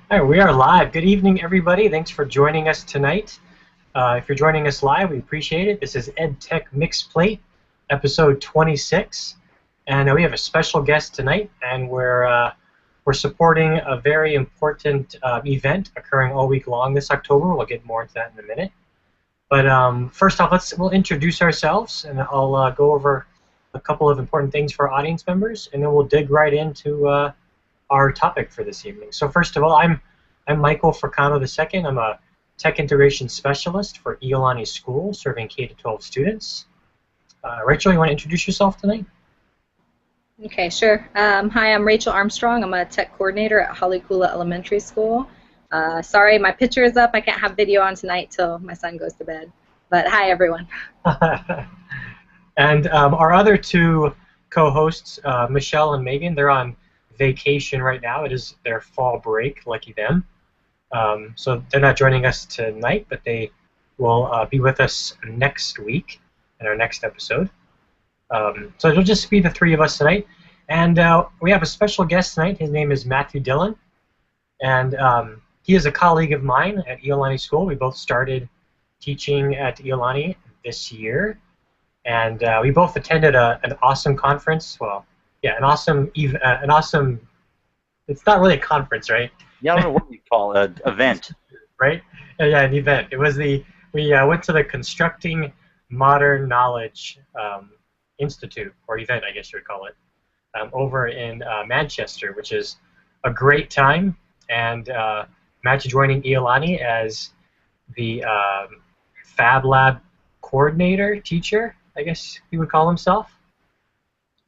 All right, we are live. Good evening, everybody. Thanks for joining us tonight. If you're joining us live, we appreciate it. This is EdTech Mixed Plate, episode 26, and we have a special guest tonight, and we're supporting a very important event occurring all week long this October. We'll get more into that in a minute. But first off, we'll introduce ourselves, and I'll go over a couple of important things for our audience members, and then we'll dig right into our topic for this evening. So first of all, I'm Michael Fricano II. I'm a Tech Integration Specialist for Iolani School, serving K-12 students. Rachel, you want to introduce yourself tonight? Okay, sure. Hi, I'm Rachel Armstrong. I'm a Tech Coordinator at Halikula Elementary School. Sorry, my picture is up. I can't have video on tonight till my son goes to bed. But hi, everyone. And our other two co-hosts, Michelle and Megan, they're on vacation right now. It is their fall break, lucky them. So they're not joining us tonight, but they will be with us next week in our next episode. So it'll just be the three of us tonight. And we have a special guest tonight. His name is Matthew Dillon. And he is a colleague of mine at Iolani School. We both started teaching at Iolani this year. And we both attended an awesome conference. Well, yeah, an awesome, it's not really a conference, right? Yeah, I don't know what you call it, event. Right? Yeah, an event. It was we went to the Constructing Modern Knowledge Institute, or event, I guess you would call it, over in Manchester, which is a great time. And Matt's joining Iolani as the Fab Lab coordinator, teacher, I guess he would call himself.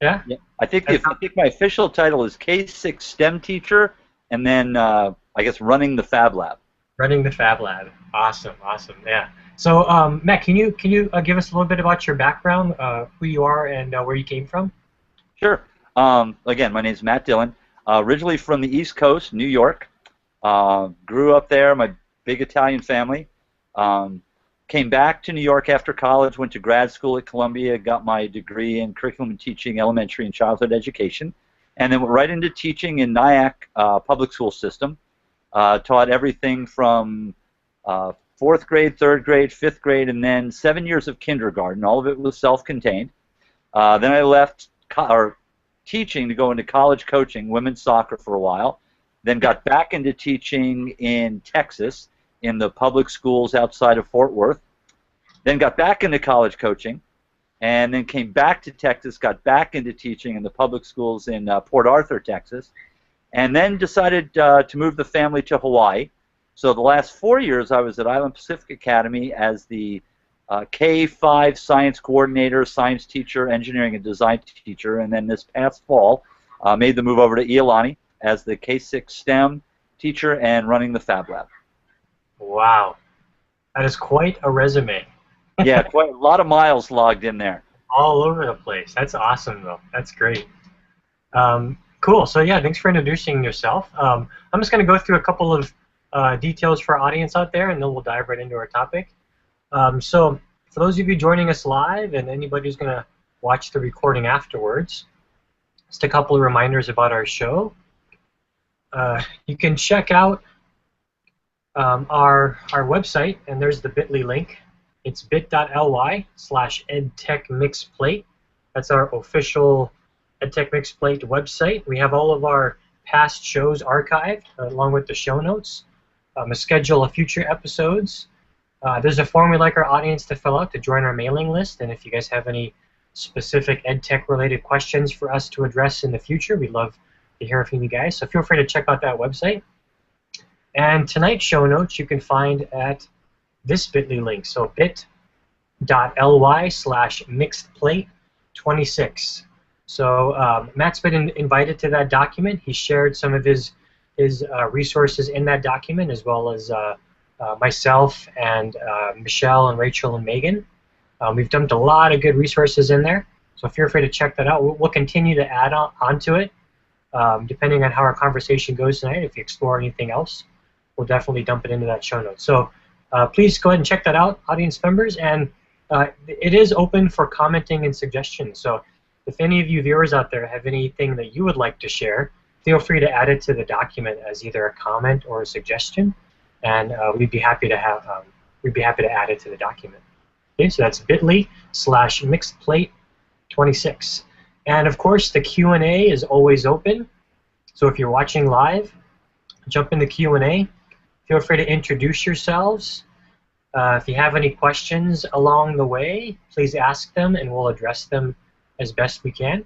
Yeah? I think my official title is K6 STEM teacher, and then I guess running the Fab Lab. Running the Fab Lab. Awesome, awesome. Yeah. So Matt, can you give us a little bit about your background, who you are, and where you came from? Sure. Again, my name is Matt Dillon. Originally from the East Coast, New York. Grew up there. My big Italian family. Came back to New York after college, went to grad school at Columbia, got my degree in curriculum and teaching elementary and childhood education, and then went right into teaching in Nyack public school system. Taught everything from 4th grade, 3rd grade, 5th grade, and then 7 years of kindergarten. All of it was self-contained. Then I left teaching to go into college coaching, women's soccer for a while, then got back into teaching in Texas, in the public schools outside of Fort Worth, then got back into college coaching, and then came back to Texas, got back into teaching in the public schools in Port Arthur, Texas, and then decided to move the family to Hawaii. So the last 4 years I was at Island Pacific Academy as the K-5 science coordinator, science teacher, engineering and design teacher, and then this past fall made the move over to Iolani as the K-6 STEM teacher and running the Fab Lab. Wow, that is quite a resume. Yeah, quite a lot of miles logged in there. All over the place. That's awesome, though. That's great. Cool. So yeah, thanks for introducing yourself. I'm just going to go through a couple of details for our audience out there, and then we'll dive right into our topic. So for those of you joining us live, and anybody who's going to watch the recording afterwards, just a couple of reminders about our show. You can check out our website, and there's the bit.ly link. It's bit.ly/edtechmixplate. That's our official EdTech Mixed Plate website. We have all of our past shows archived, along with the show notes, a schedule of future episodes. There's a form we'd like our audience to fill out to join our mailing list, and if you guys have any specific EdTech-related questions for us to address in the future, we'd love to hear from you guys, so feel free to check out that website. And tonight's show notes you can find at this bit.ly link, so bit.ly/mixedplate26. So Matt's been invited to that document. He shared some of his resources in that document, as well as myself and Michelle and Rachel and Megan. We've dumped a lot of good resources in there, so feel free to check that out. We'll continue to add onto it, depending on how our conversation goes tonight. If you explore anything else, we'll definitely dump it into that show notes. So please go ahead and check that out, audience members, and it is open for commenting and suggestions. So if any of you viewers out there have anything that you would like to share, feel free to add it to the document as either a comment or a suggestion, and we'd be happy to add it to the document. Okay, so that's bit.ly/mixedplate26. And of course, the Q&A is always open. So if you're watching live, jump in the Q&A. Feel free to introduce yourselves. If you have any questions along the way, please ask them, and we'll address them as best we can.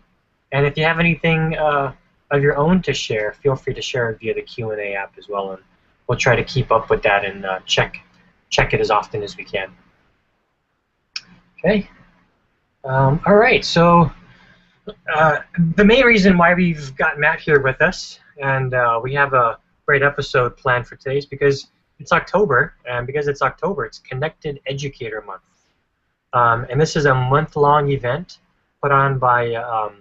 And if you have anything of your own to share, feel free to share it via the Q&A app as well, and we'll try to keep up with that and check it as often as we can. Okay. All right. So the main reason why we've got Matt here with us, and we have a great episode planned for today, is because it's October, and because it's October, it's Connected Educator Month. And this is a month-long event put on by a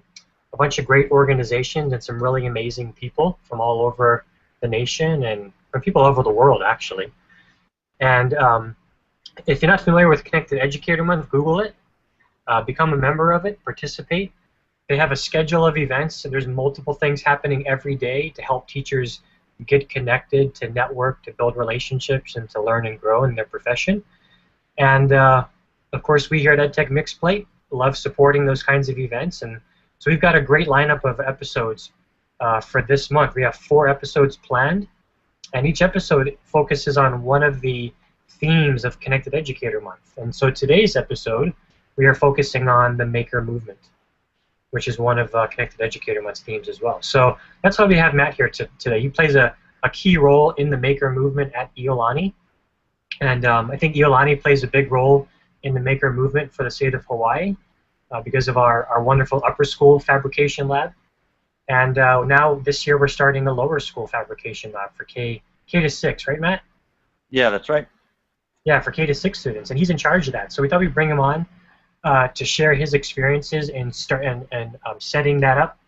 bunch of great organizations and some really amazing people from all over the nation and from people all over the world, actually. And if you're not familiar with Connected Educator Month, Google it, become a member of it, participate. They have a schedule of events, so there's multiple things happening every day to help teachers get connected, to network, to build relationships, and to learn and grow in their profession. And of course, we here at EdTech Mixed Plate love supporting those kinds of events, and so we've got a great lineup of episodes for this month. We have 4 episodes planned, and each episode focuses on one of the themes of Connected Educator Month. And so today's episode, we are focusing on the maker movement, which is one of Connected Educator Month's themes as well. So that's why we have Matt here today. He plays a key role in the maker movement at Iolani. And I think Iolani plays a big role in the maker movement for the state of Hawaii because of our wonderful upper school fabrication lab. And now this year we're starting a lower school fabrication lab for K to 6, right, Matt? Yeah, that's right. Yeah, for K to 6 students, and he's in charge of that. So we thought we'd bring him on to share his experiences in setting that up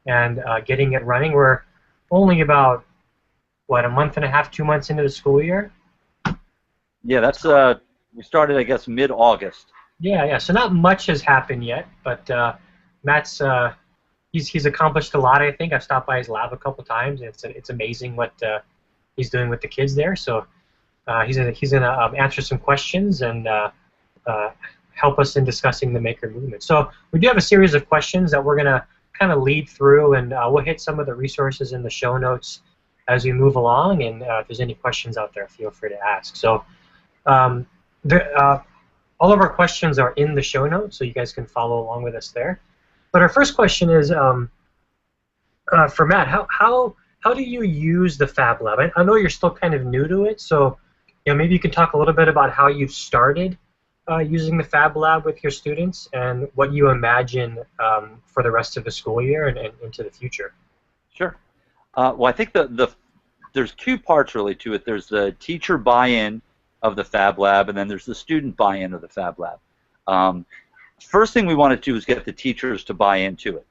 and getting it running. We're only about, what, a month and a half, 2 months into the school year? Yeah, that's we started, I guess, mid-August. Yeah. So not much has happened yet, but Matt's he's accomplished a lot. I think I've stopped by his lab a couple times. It's amazing what he's doing with the kids there. So he's gonna answer some questions and help us in discussing the maker movement. So we do have a series of questions that we're going to kind of lead through, and we'll hit some of the resources in the show notes as we move along, and if there's any questions out there, feel free to ask. So all of our questions are in the show notes, so you guys can follow along with us there. But our first question is for Matt, how do you use the Fab Lab? I know you're still kind of new to it, so maybe you can talk a little bit about how you've started using the Fab Lab with your students and what you imagine for the rest of the school year and into the future. Sure. Well, I think there's 2 parts really to it. There's the teacher buy-in of the Fab Lab, and then there's the student buy-in of the Fab Lab. First thing we wanted to do is get the teachers to buy into it.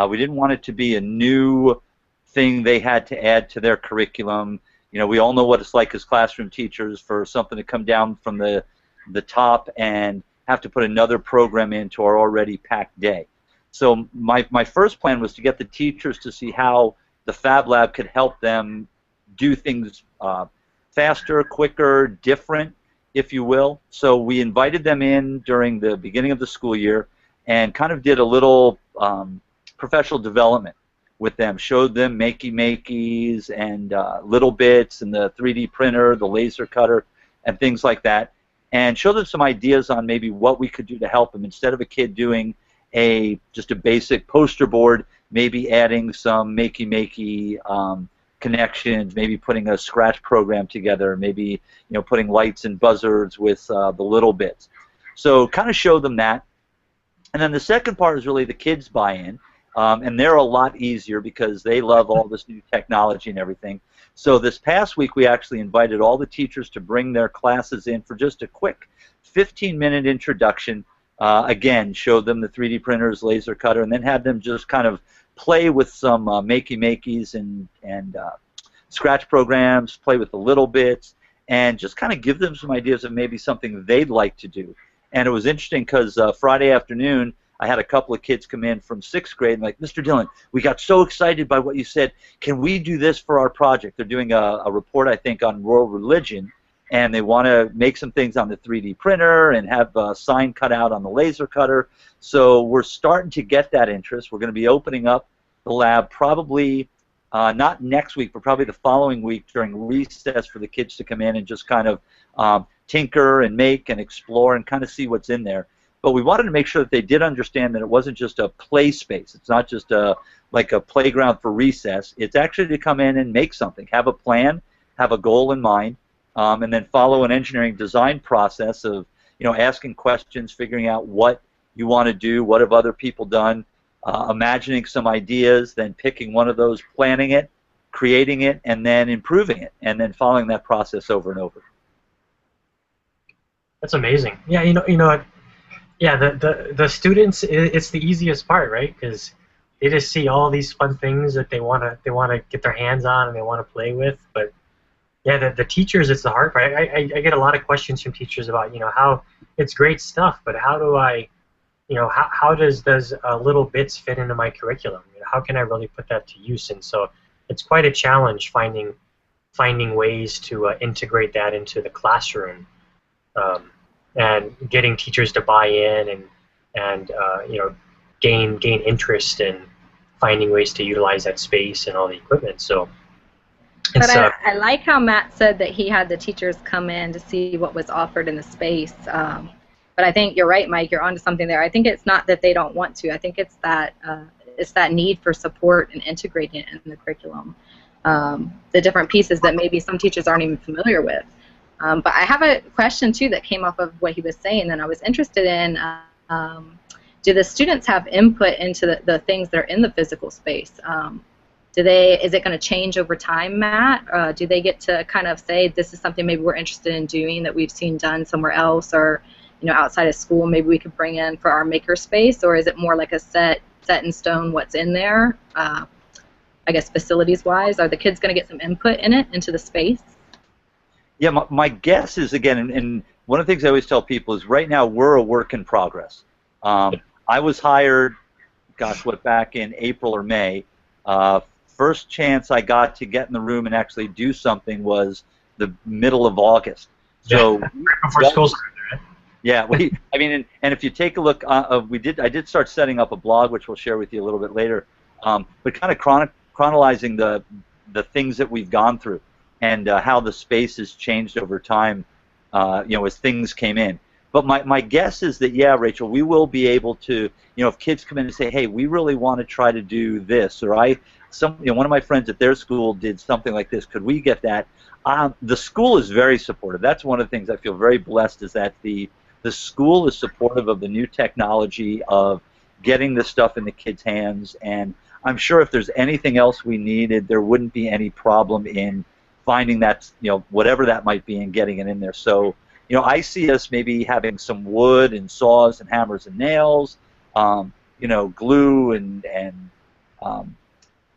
We didn't want it to be a new thing they had to add to their curriculum. We all know what it's like as classroom teachers for something to come down from the top and have to put another program into our already packed day. So my first plan was to get the teachers to see how the Fab Lab could help them do things faster, quicker, different, if you will. So we invited them in during the beginning of the school year and kind of did a little professional development with them, showed them makey-makeys and little bits and the 3D printer, the laser cutter, and things like that, and show them some ideas on maybe what we could do to help them. Instead of a kid doing just a basic poster board, maybe adding some makey-makey connections, maybe putting a scratch program together, maybe putting lights and buzzards with the little bits. So kind of show them that. And then the second part is really the kids buy-in, and they're a lot easier because they love all this new technology and everything. So this past week we actually invited all the teachers to bring their classes in for just a quick 15-minute introduction. Again, show them the 3D printers, laser cutter, and then have them just kind of play with some makey-makeys and scratch programs, play with the little bits, and just kind of give them some ideas of maybe something they'd like to do. And it was interesting because Friday afternoon I had a couple of kids come in from 6th grade and like, Mr. Dillon, we got so excited by what you said. Can we do this for our project? They're doing a report, I think, on world religion, and they want to make some things on the 3D printer and have a sign cut out on the laser cutter. So we're starting to get that interest. We're going to be opening up the lab probably not next week, but probably the following week during recess for the kids to come in and just kind of tinker and make and explore and kind of see what's in there. But we wanted to make sure that they did understand that it wasn't just a play space. It's not just like a playground for recess. It's actually to come in and make something, have a plan, have a goal in mind, and then follow an engineering design process of, you know, asking questions, figuring out what you want to do, what have other people done, imagining some ideas, then picking one of those, planning it, creating it, and then improving it, and then following that process over and over. That's amazing. Yeah, you know. Yeah, the students, it's the easiest part, right? Because they just see all these fun things that they wanna get their hands on and they want to play with. But yeah, the teachers, it's the hard part. I get a lot of questions from teachers about, you know, how it's great stuff, but how do I, you know, how does little bits fit into my curriculum? You know, how can I really put that to use? And so it's quite a challenge finding ways to integrate that into the classroom. And getting teachers to buy in and you know, gain interest in finding ways to utilize that space and all the equipment. So, but I like how Matt said that he had the teachers come in to see what was offered in the space. But I think you're right, Mike. You're onto something there. I think it's not that they don't want to. I think it's that need for support and integrating it in the curriculum. The different pieces that maybe some teachers aren't even familiar with. But I have a question, too, that came off of what he was saying, and I was interested in, do the students have input into the things that are in the physical space? Is it going to change over time, Matt? Do they get to kind of say, this is something maybe we're interested in doing that we've seen done somewhere else, or, you know, outside of school, maybe we could bring in for our maker space, or is it more like a set in stone what's in there? I guess facilities-wise, are the kids going to get some input in it, into the space? Yeah, my guess is, again, and one of the things I always tell people is right now we're a work in progress. I was hired, gosh, back in April or May. First chance I got to get in the room and actually do something was the middle of August. So right before school started, right? Yeah, I mean, and if you take a look, I did start setting up a blog, which we'll share with you a little bit later, but kind of chronologizing the things that we've gone through. And how the space has changed over time, you know, as things came in. But my guess is that, yeah, Rachel, we will be able to, you know, if kids come in and say, hey, we really want to try to do this, or you know, one of my friends at their school did something like this, could we get that? The school is very supportive. That's one of the things I feel very blessed, is that the school is supportive of the new technology, of getting this stuff in the kids' hands, and I'm sure if there's anything else we needed, there wouldn't be any problem in finding that, you know, whatever that might be, and getting it in there. So, you know, I see us maybe having some wood and saws and hammers and nails, you know, glue and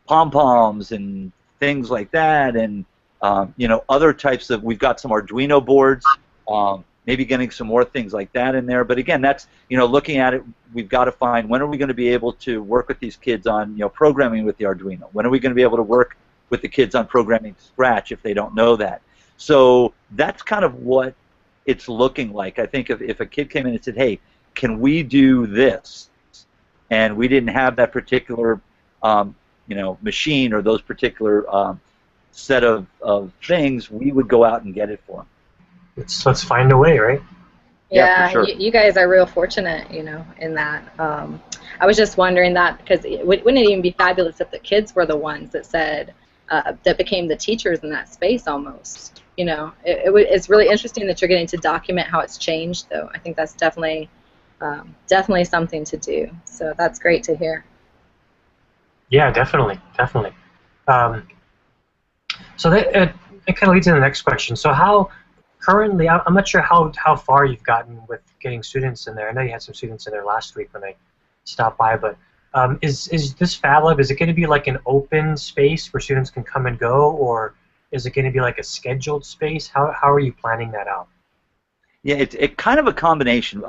pom-poms and things like that, and you know, other types of, we've got some Arduino boards, maybe getting some more things like that in there. But again, that's, you know, looking at it, we've got to find, when are we going to be able to work with these kids on, you know, programming with the Arduino? When are we going to be able to work with the kids on programming Scratch if they don't know that? So that's kind of what it's looking like. I think if a kid came in and said, hey, can we do this? And we didn't have that particular you know, machine or those particular set of things, we would go out and get it for them. Let's find a way, right? Yeah, for sure. You guys are real fortunate, you know, in that. I was just wondering that, because wouldn't it even be fabulous if the kids were the ones that said, that became the teachers in that space almost. You know, it's really interesting that you're getting to document how it's changed, though. I think that's definitely something to do. So that's great to hear. Yeah, definitely. So that it kind of leads into the next question. So how currently, I'm not sure how far you've gotten with getting students in there. I know you had some students in there last week when I stopped by, but is this Fab Lab, is it going to be like an open space where students can come and go, or is it going to be like a scheduled space? How are you planning that out? Yeah, it's kind of a combination.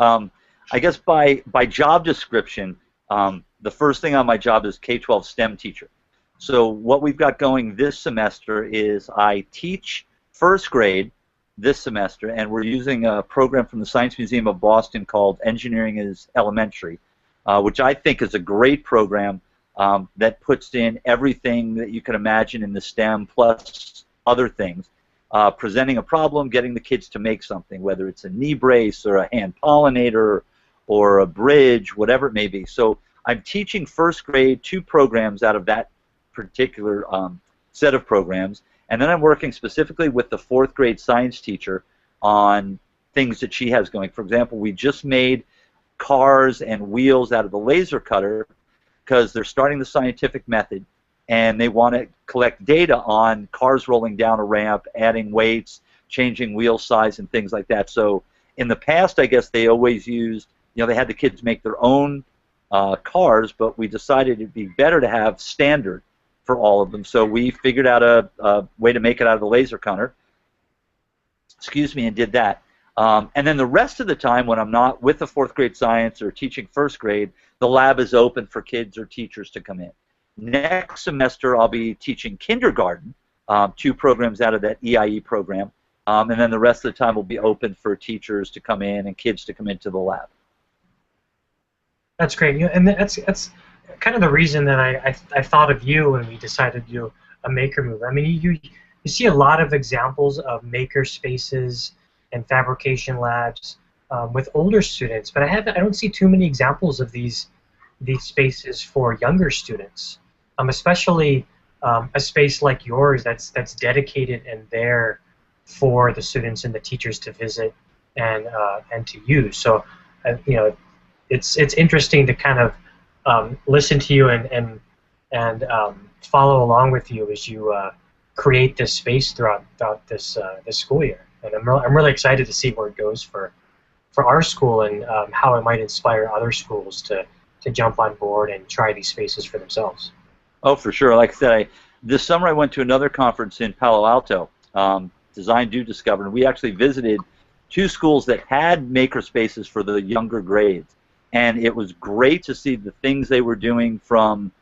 I guess by job description, the first thing on my job is K-12 STEM teacher. So what we've got going this semester is I teach first grade this semester, and we're using a program from the Science Museum of Boston called Engineering is Elementary, which I think is a great program that puts in everything that you can imagine in the STEM plus other things. Presenting a problem, getting the kids to make something, whether it's a knee brace or a hand pollinator or a bridge, whatever it may be. So I'm teaching first grade 2 programs out of that particular set of programs, and then I'm working specifically with the 4th grade science teacher on things that she has going. For example, we just made cars and wheels out of the laser cutter because they're starting the scientific method, and they want to collect data on cars rolling down a ramp, adding weights, changing wheel size, and things like that. So in the past, I guess they always used, they had the kids make their own cars, but we decided it'd be better to have standard for all of them. So we figured out a way to make it out of the laser cutter, and did that. And then the rest of the time, when I'm not with the 4th grade science or teaching first grade, the lab is open for kids or teachers to come in. Next semester, I'll be teaching kindergarten, 2 programs out of that EIE program, and then the rest of the time will be open for teachers to come in and kids to come into the lab. That's great, and that's kind of the reason that I thought of you when we decided to do a maker move. I mean, you see a lot of examples of maker spaces and fabrication labs with older students, but I don't see too many examples of these spaces for younger students. Especially a space like yours that's dedicated and there for the students and the teachers to visit and to use. So it's interesting to kind of listen to you and follow along with you as you create this space throughout this school year. And I'm really excited to see where it goes for our school and how it might inspire other schools to jump on board and try these spaces for themselves. Oh, for sure. Like I said, this summer I went to another conference in Palo Alto, Design Do Discover, and we actually visited 2 schools that had maker spaces for the younger grades. And it was great to see the things they were doing from,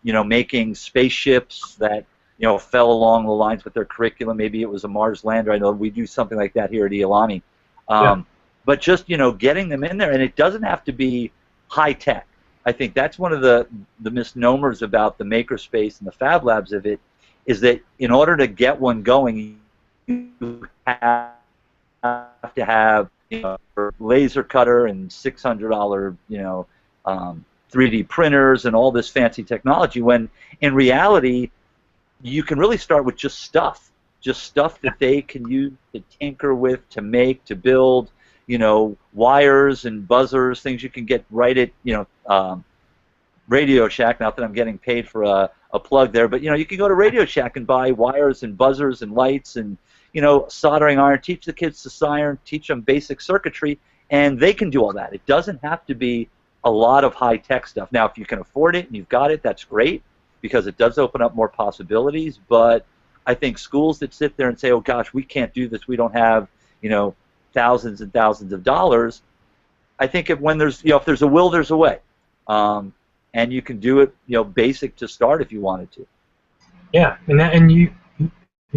making spaceships that, fell along the lines with their curriculum. Maybe it was a Mars lander. I know we do something like that here at Iolani. But just, getting them in there, and it doesn't have to be high tech. I think that's one of the misnomers about the makerspace and the Fab Labs of it, is that in order to get one going, you have to have a laser cutter and $600 3D printers and all this fancy technology, when in reality you can really start with just stuff that they can use to tinker with, to make, to build, wires and buzzers, things you can get right at, Radio Shack. Not that I'm getting paid for a plug there, but you can go to Radio Shack and buy wires and buzzers and lights and soldering iron. Teach the kids to solder, teach them basic circuitry, and they can do all that. It doesn't have to be a lot of high tech stuff. Now, if you can afford it and you've got it, that's great, because it does open up more possibilities. But I think schools that sit there and say, "Oh gosh, we can't do this. We don't have thousands and thousands of dollars." I think if there's a will, there's a way. And you can do it, basic to start if you wanted to. Yeah, and you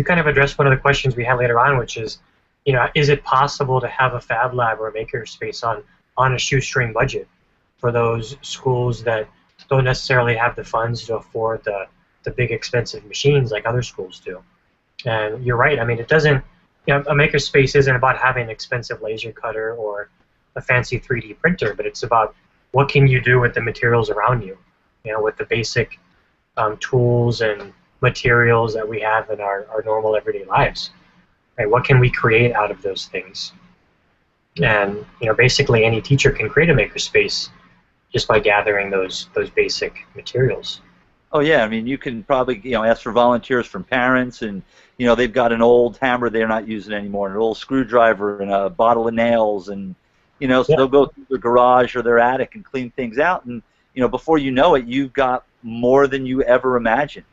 kind of addressed one of the questions we had later on, which is, is it possible to have a Fab Lab or a maker space on a shoestring budget for those schools that don't necessarily have the funds to afford the big expensive machines like other schools do? And you're right. I mean, it doesn't. A maker space isn't about having an expensive laser cutter or a fancy 3D printer, but it's about what can you do with the materials around you, with the basic tools and materials that we have in our normal everyday lives. Right? What can we create out of those things? And basically any teacher can create a makerspace just by gathering those basic materials. Oh yeah, I mean, you can probably ask for volunteers from parents, and they've got an old hammer they're not using anymore, an old screwdriver, and a bottle of nails, and so they'll go through their garage or their attic and clean things out, and before you know it, you've got more than you ever imagined.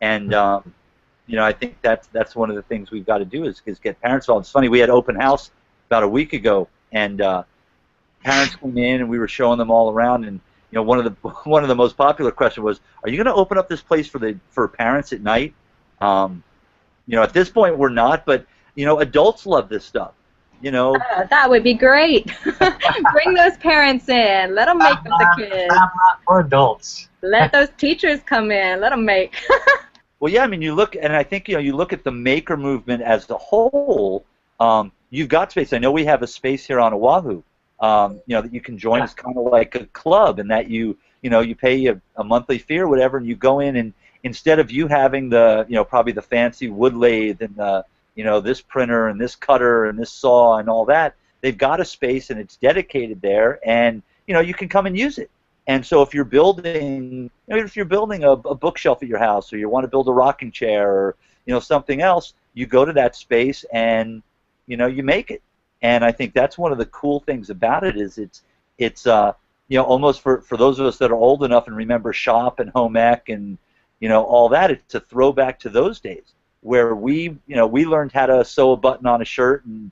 And I think that's one of the things we've got to do is get parents involved. It's funny, we had open house about a week ago, and parents came in and we were showing them all around, and you know, one of the most popular questions was, "Are you going to open up this place for parents at night?" You know, at this point we're not, but you know, adults love this stuff. You know, that would be great. Bring those parents in. Let them make with the kids. Fab Lab for adults. Let those teachers come in. Let them make. Well, yeah, I mean, you look, and I think, you know, you look at the maker movement as a whole. You've got space. I know we have a space here on Oahu, you know, that you can join. It's kind of like a club, in that you know, you pay a monthly fee or whatever, and you go in, and instead of you having the, you know, probably the fancy wood lathe and the, you know, this printer and this cutter and this saw and all that, they've got a space and it's dedicated there, and you know, you can come and use it. And so if you're building, you know, if you're building a bookshelf at your house, or you want to build a rocking chair, or you know, something else, you go to that space and you know, you make it. And I think that's one of the cool things about it, is it's you know, almost for those of us that are old enough and remember shop and home ec and you know, all that, it's a throwback to those days where we learned how to sew a button on a shirt, and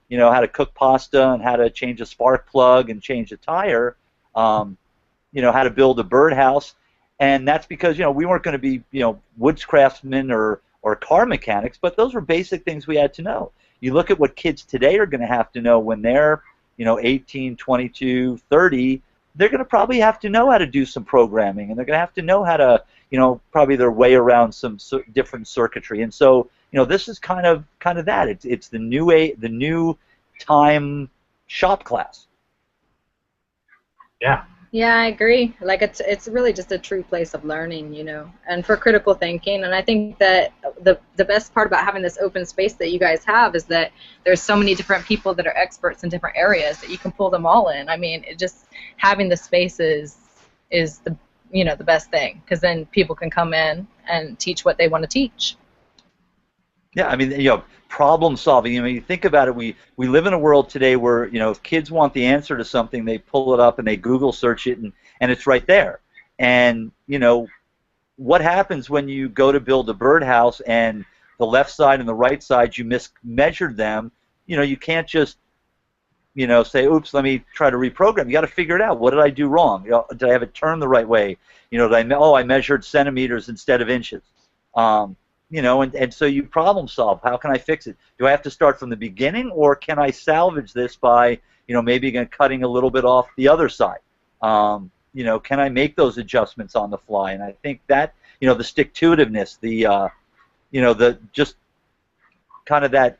you know, how to cook pasta, and how to change a spark plug and change a tire, you know, how to build a birdhouse. And that's because, you know, we weren't going to be, you know, woods craftsmen or car mechanics, but those were basic things we had to know. You look at what kids today are going to have to know when they're, you know, 18, 22, 30, they're going to probably have to know how to do some programming, and they're going to have to know how to, you know, probably their way around some different circuitry. And so, you know, this is kind of that. It's the new time shop class. Yeah. Yeah, I agree. Like, it's really just a true place of learning, you know, and for critical thinking. And I think that the best part about having this open space that you guys have is that there's so many different people that are experts in different areas that you can pull them all in. I mean, it just having the spaces is the, you know, the best thing, because then people can come in and teach what they want to teach. Yeah, I mean, you know, problem solving. I mean, you think about it. We live in a world today where, you know, if kids want the answer to something, they pull it up and they Google search it, and it's right there. And you know, what happens when you go to build a birdhouse and the left side and the right side, you mismeasured them? You know, you can't just, you know, say, oops, let me try to reprogram. You got to figure it out. What did I do wrong? You know, did I have it turned the right way? You know, I measured centimeters instead of inches. You know, and so you problem solve. How can I fix it? Do I have to start from the beginning, or can I salvage this by, you know, maybe cutting a little bit off the other side? You know, can I make those adjustments on the fly? And I think that, you know, the stick-to-itiveness, the, you know, the just kind of that,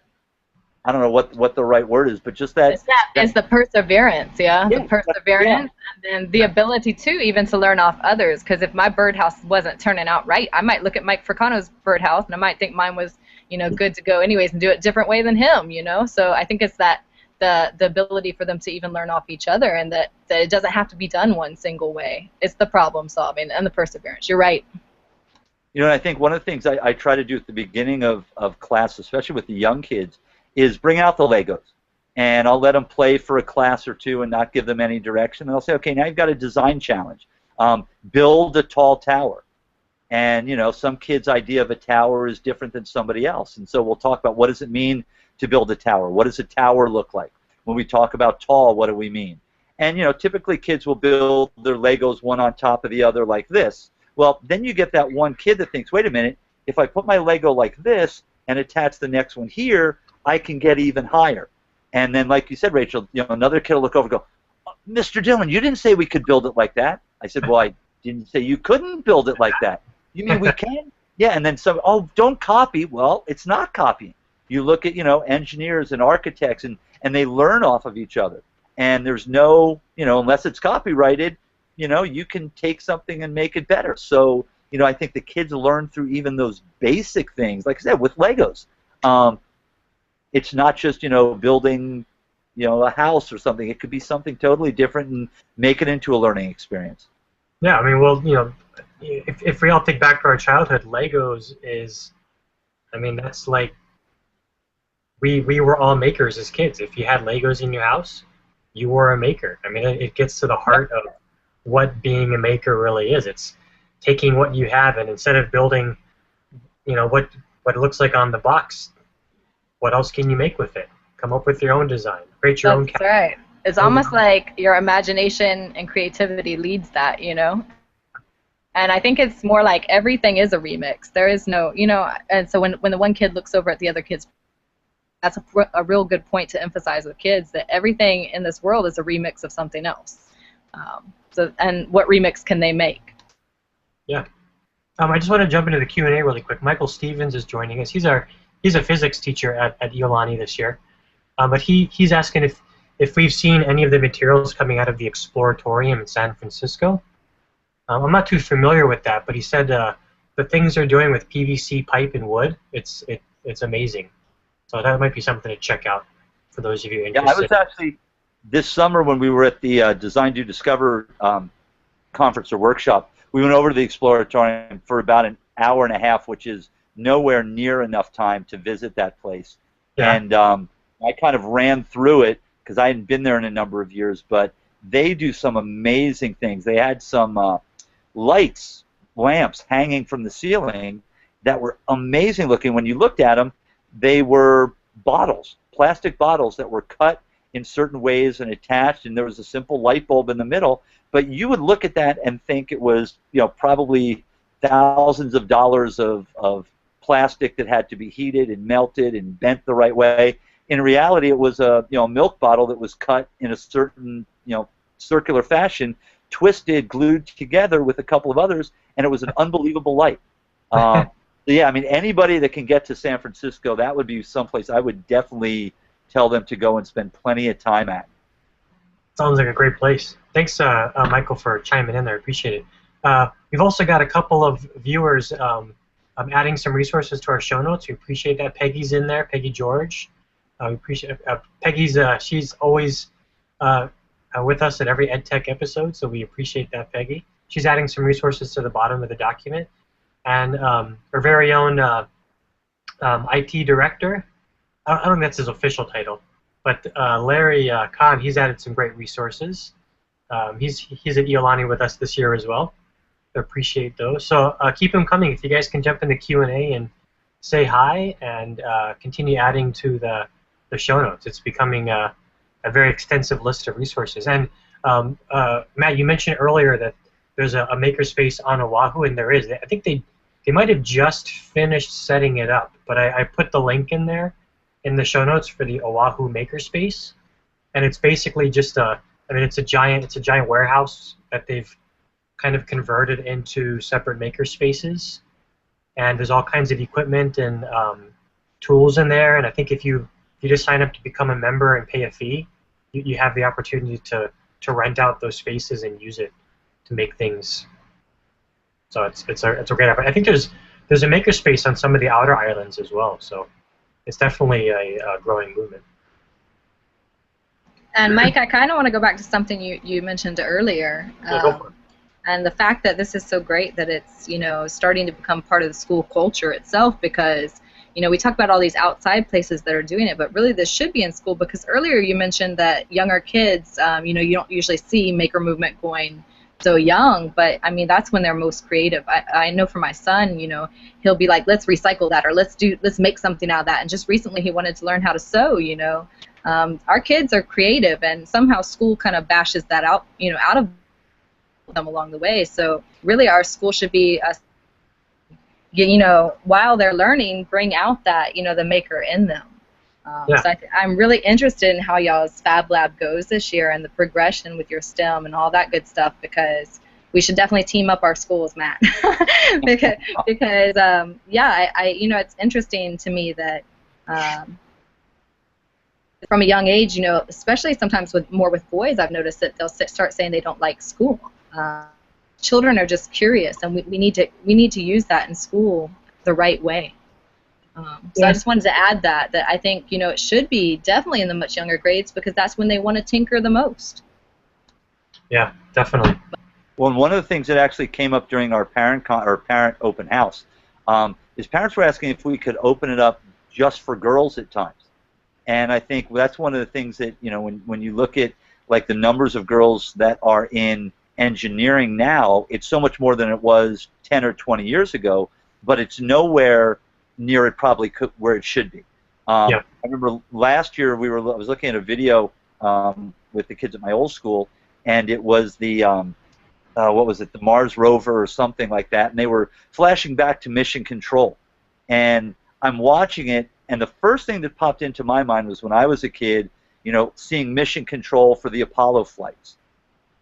I don't know what the right word is, but just that. It's the perseverance, yeah? The perseverance, and then the ability to even to learn off others. Because if my birdhouse wasn't turning out right, I might look at Mike Fricano's birdhouse and I might think mine was, you know, good to go anyways, and do it a different way than him, you know? So I think it's that the ability for them to even learn off each other, and that it doesn't have to be done one single way. It's the problem solving and the perseverance. You're right. You know, I think one of the things I try to do at the beginning of class, especially with the young kids, is bring out the Legos, and I'll let them play for a class or two and not give them any direction. And I'll say, okay, now you've got a design challenge. Build a tall tower. And, you know, some kid's idea of a tower is different than somebody else. And so we'll talk about, what does it mean to build a tower? What does a tower look like? When we talk about tall, what do we mean? And, you know, typically kids will build their Legos one on top of the other like this. Well, then you get that one kid that thinks, wait a minute, if I put my Lego like this and attach the next one here, I can get even higher. And then, like you said, Rachel, you know, another kid will look over and go, Mr. Dillon, you didn't say we could build it like that. I said, well, I didn't say you couldn't build it like that. You mean we can? Yeah, and then some, oh, don't copy. Well, it's not copying. You look at, you know, engineers and architects, and they learn off of each other. And there's no, you know, unless it's copyrighted, you know, you can take something and make it better. So, you know, I think the kids learn through even those basic things, like I said, with Legos. It's not just, you know, building, you know, a house or something. It could be something totally different, and make it into a learning experience. Yeah, I mean, well, you know, if we all think back to our childhood, Legos is, I mean, that's like, we were all makers as kids. If you had Legos in your house, you were a maker. I mean, it gets to the heart of what being a maker really is. It's taking what you have, and instead of building, you know, what it looks like on the box, what else can you make with it? Come up with your own design. Create your own. That's right. It's almost like your imagination and creativity leads that, you know? And I think it's more like everything is a remix. There is no, you know, and so when the one kid looks over at the other kid's, that's a real good point to emphasize with kids, that everything in this world is a remix of something else. And what remix can they make? Yeah. I just want to jump into the Q&A really quick. Michael Stevens is joining us. He's a physics teacher at Iolani this year. But he's asking if we've seen any of the materials coming out of the Exploratorium in San Francisco. I'm not too familiar with that, but he said the things they're doing with PVC pipe and wood, it's amazing. So that might be something to check out for those of you interested. Yeah, I was actually, this summer when we were at the Design Do Discover conference or workshop, we went over to the Exploratorium for about an hour and a half, which is nowhere near enough time to visit that place. Yeah. And I kind of ran through it because I hadn't been there in a number of years, but they do some amazing things. They had some lights, lamps hanging from the ceiling that were amazing looking. When you looked at them, they were bottles, plastic bottles that were cut in certain ways and attached, and there was a simple light bulb in the middle. But you would look at that and think it was, you know, probably thousands of dollars of plastic that had to be heated and melted and bent the right way. In reality, it was a milk bottle that was cut in a certain circular fashion, twisted, glued together with a couple of others, and it was an unbelievable light. Yeah, I mean, anybody that can get to San Francisco, that would be someplace I would definitely tell them to go and spend plenty of time at. Sounds like a great place. Thanks, Michael, for chiming in there. Appreciate it. We've also got a couple of viewers adding some resources to our show notes. We appreciate that. Peggy's in there, Peggy George. We appreciate Peggy's. She's always with us at every EdTech episode, so we appreciate that, Peggy. She's adding some resources to the bottom of the document. And our very own IT director, I don't think that's his official title, but Larry Kahn, he's added some great resources. He's at Iolani with us this year as well. I appreciate those. So keep them coming. If you guys can jump in the Q&A and say hi and continue adding to the show notes. It's becoming a very extensive list of resources. And Matt, you mentioned earlier that there's a makerspace on Oahu, and there is. I think they might have just finished setting it up, but I put the link in there in the show notes for the Oahu makerspace, and it's basically just it's a giant warehouse that they've kind of converted into separate makerspaces, and there's all kinds of equipment and tools in there. And I think if you just sign up to become a member and pay a fee, you have the opportunity to rent out those spaces and use it to make things. So it's a great effort. I think there's a makerspace on some of the outer islands as well. So it's definitely a growing movement. And Mike, I kind of want to go back to something you mentioned earlier. Yeah, go for it. And the fact that this is so great that it's starting to become part of the school culture itself, because we talk about all these outside places that are doing it, but really this should be in school, because earlier you mentioned that younger kids, you don't usually see maker movement going so young, but I mean that's when they're most creative. I know for my son, he'll be like, let's recycle that, or let's make something out of that. And just recently he wanted to learn how to sew. Our kids are creative, and somehow school kind of bashes that out, out of them along the way. So really our school should be while they're learning, bring out that the maker in them. Yeah. So I'm really interested in how y'all's Fab Lab goes this year and the progression with your STEM and all that good stuff, because we should definitely team up our schools, Matt. because it's interesting to me that from a young age, especially sometimes with boys, I've noticed that they'll start saying they don't like school. Children are just curious, and we need to use that in school the right way. So I just wanted to add that I think it should be definitely in the much younger grades, because that's when they want to tinker the most. Yeah, definitely. Well, and one of the things that actually came up during our parent open house is parents were asking if we could open it up just for girls at times, and I think that's one of the things that when you look at like the numbers of girls that are in engineering now, it's so much more than it was 10 or 20 years ago, but it's nowhere near it probably where it should be. I remember last year I was looking at a video with the kids at my old school, and it was the what was it, the Mars rover or something like that, and they were flashing back to mission control. And I'm watching it, and the first thing that popped into my mind was when I was a kid, you know, seeing mission control for the Apollo flights.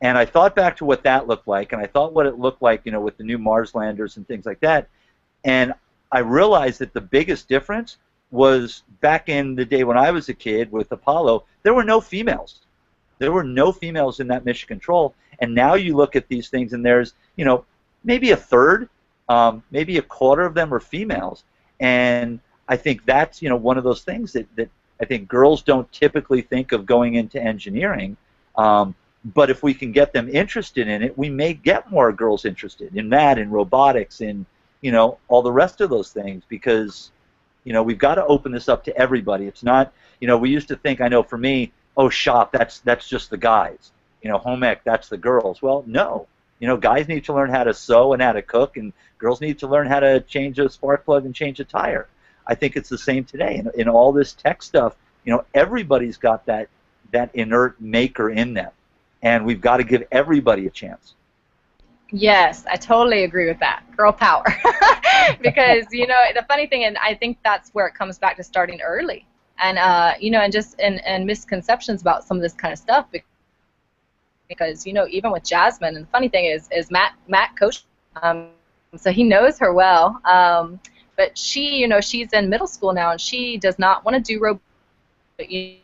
And I thought back to what that looked like, and I thought what it looked like, you know, with the new Mars landers and things like that. And I realized that the biggest difference was back in the day when I was a kid with Apollo, there were no females. There were no females in that mission control. And now you look at these things, and there's, you know, maybe a third, maybe a quarter of them are females. And I think that's, you know, one of those things that I think girls don't typically think of going into engineering. But if we can get them interested in it, we may get more girls interested in that, in robotics, in, you know, all the rest of those things, because, you know, we've got to open this up to everybody. It's not, you know, we used to think, I know for me, oh, shop, that's just the guys. You know, home ec, that's the girls. Well, no. You know, guys need to learn how to sew and how to cook, and girls need to learn how to change a spark plug and change a tire. I think it's the same today. In all this tech stuff, you know, everybody's got that inert maker in them, and we've got to give everybody a chance. Yes, I totally agree with that. Girl power. Because, you know, the funny thing, and I think that's where it comes back to starting early. And, you know, and just and misconceptions about some of this kind of stuff. Because, you know, even with Jasmine, and the funny thing is Matt coached, so he knows her well. But she, you know, she's in middle school now, and she does not want to do robotics, but, you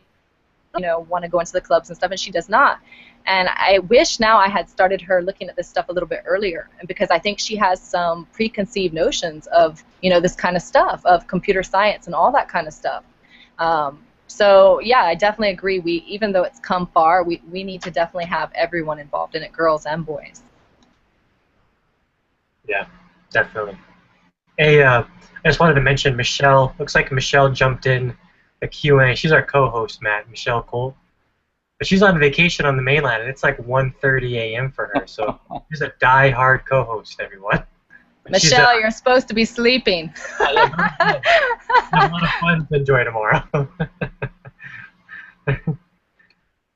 know, want to go into the clubs and stuff, and she does not. And I wish now I had started her looking at this stuff a little bit earlier, and because I think she has some preconceived notions of, you know, this kind of stuff, of computer science and all that kind of stuff. So yeah, I definitely agree. Even though it's come far, we need to definitely have everyone involved in it, girls and boys. Yeah, definitely. I just wanted to mention Michelle. Looks like Michelle jumped in the Q&A. She's our co-host, Matt, Michelle Colte. But she's on vacation on the mainland, and it's like 1:30 a.m. for her. So she's a die-hard co-host, everyone. Michelle, you're supposed to be sleeping. Have a lot of fun to enjoy tomorrow.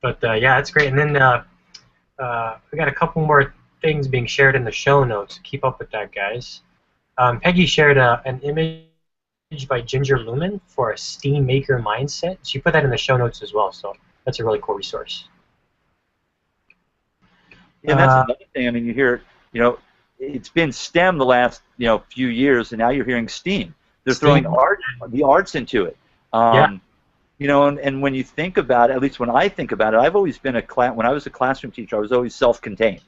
But yeah, that's great. And then we got a couple more things being shared in the show notes. Keep up with that, guys. Peggy shared an image by Ginger Lumen for a Steam Maker mindset. She put that in the show notes as well, so that's a really cool resource. Yeah, that's another thing. I mean, you hear, you know, it's been STEM the last, you know, few years, and now you're hearing STEAM. They're throwing the arts into it. Yeah. You know, and when you think about it, at least when I think about it, I've always been when I was a classroom teacher, I was always self-contained.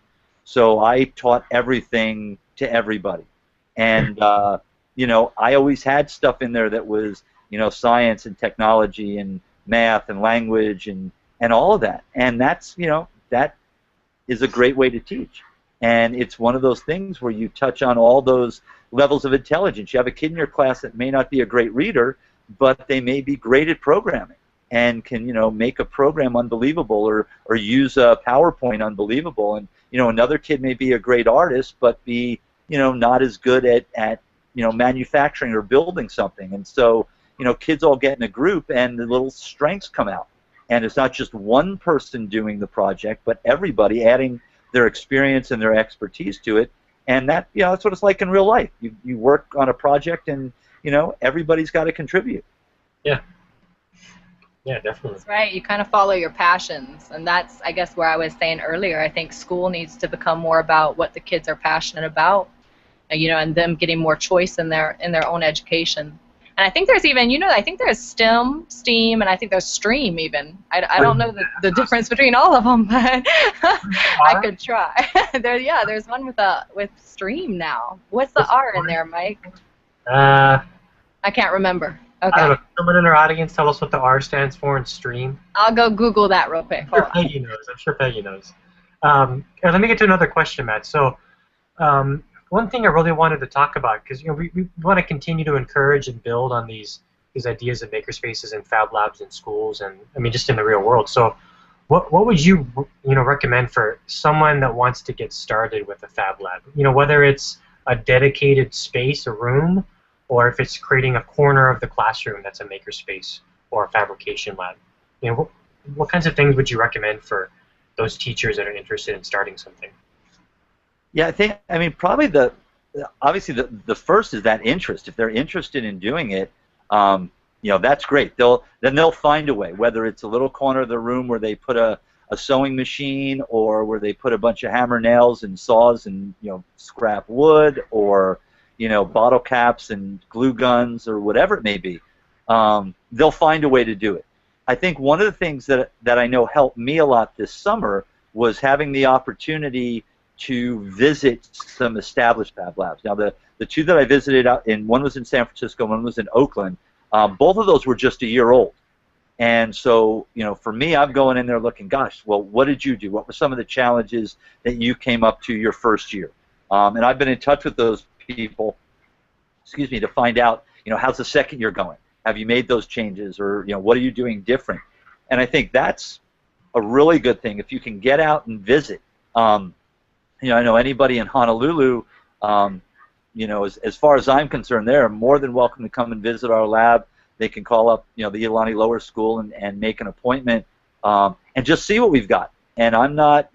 So I taught everything to everybody. And, you know, I always had stuff in there that was, you know, science and technology and math and language and all of that. And that's, you know, that is a great way to teach. And it's one of those things where you touch on all those levels of intelligence. You have a kid in your class that may not be a great reader, but they may be great at programming and can, you know, make a program unbelievable or use a PowerPoint unbelievable. And, you know, another kid may be a great artist, but be, you know, not as good at you know, manufacturing or building something. And so, you know, kids all get in a group and the little strengths come out. And it's not just one person doing the project, but everybody adding their experience and their expertise to it. And that, you know, that's what it's like in real life. You work on a project and, you know, everybody's got to contribute. Yeah. Yeah, definitely. That's right. You kind of follow your passions, and that's, I guess, where I was saying earlier. I think school needs to become more about what the kids are passionate about, you know, and them getting more choice in their own education. And I think there's even, you know, I think there's STEM, STEAM, and I think there's STREAM even. I don't know the difference between all of them, but I could try. There's one with STREAM now. What's the R in there, Mike? I can't remember. Okay. I don't know. Someone in our audience tell us what the R stands for in STREAM. I'll go Google that real quick. I'm sure Peggy knows. Let me get to another question, Matt. So, one thing I really wanted to talk about, because, you know, we want to continue to encourage and build on these ideas of makerspaces and Fab Labs in schools, and I mean just in the real world. So, what would you recommend for someone that wants to get started with a Fab Lab? You know, whether it's a dedicated space, a room, or if it's creating a corner of the classroom that's a makerspace or a fabrication lab. You know, what kinds of things would you recommend for those teachers that are interested in starting something? Yeah, I mean, probably obviously the first is that interest. If they're interested in doing it, that's great. Then they'll find a way, whether it's a little corner of the room where they put a sewing machine, or where they put a bunch of hammer nails and saws and scrap wood, or bottle caps and glue guns, or whatever it may be. They'll find a way to do it. I think one of the things that I know helped me a lot this summer was having the opportunity to visit some established Fab Labs. Now, the two that I visited one was in San Francisco, one was in Oakland. Both of those were just a year old. And so, for me, I'm going in there looking, gosh, well, what did you do? What were some of the challenges that you came up to your first year? And I've been in touch with those people, to find out, how's the second year going? Have you made those changes, or what are you doing different? And I think that's a really good thing if you can get out and visit. I know anybody in Honolulu, as far as I'm concerned, they're more than welcome to come and visit our lab. They can call up, the Iolani Lower School and make an appointment and just see what we've got. And I'm not,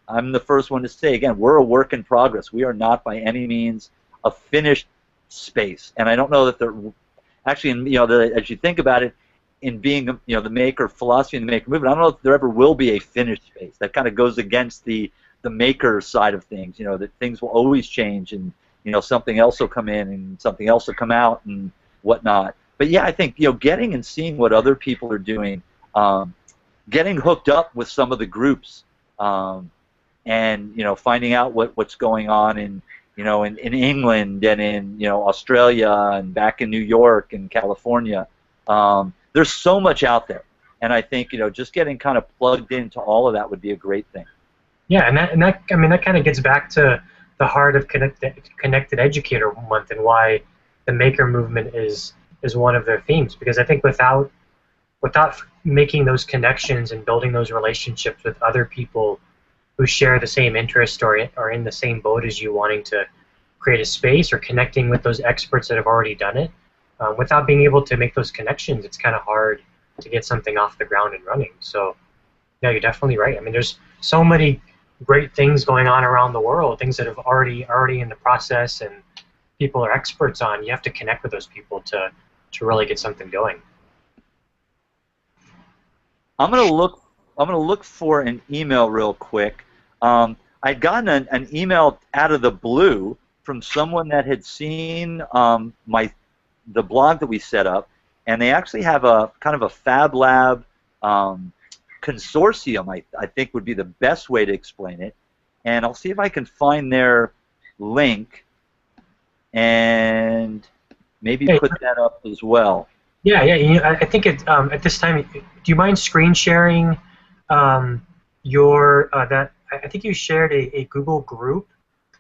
I'm the first one to say, again, we're a work in progress. We are not by any means a finished space. And I don't know that they're actually, as you think about it, in being, the maker philosophy and the maker movement, I don't know if there ever will be a finished space. That kind of goes against the maker side of things, that things will always change, and something else will come in and something else will come out and whatnot. But yeah, I think getting and seeing what other people are doing, getting hooked up with some of the groups, and finding out what's going on in in England and in Australia and back in New York and California. There's so much out there, and I think just getting kind of plugged into all of that would be a great thing. Yeah, and that I mean, that kind of gets back to the heart of Connected Educator Month and why the maker movement is one of their themes. Because I think without making those connections and building those relationships with other people who share the same interest or are in the same boat as you, wanting to create a space, or connecting with those experts that have already done it, without being able to make those connections, it's kind of hard to get something off the ground and running. So yeah, you're definitely right. I mean, there's so many great things going on around the world, things that have already in the process and people are experts on. You have to connect with those people to really get something going. I'm gonna look for an email real quick. I'd gotten an email out of the blue from someone that had seen the blog that we set up, and they actually have a kind of a Fab Lab consortium, I think would be the best way to explain it. And I'll see if I can find their link and maybe put that up as well. Yeah. I think at this time, do you mind screen sharing your that? I think you shared a Google group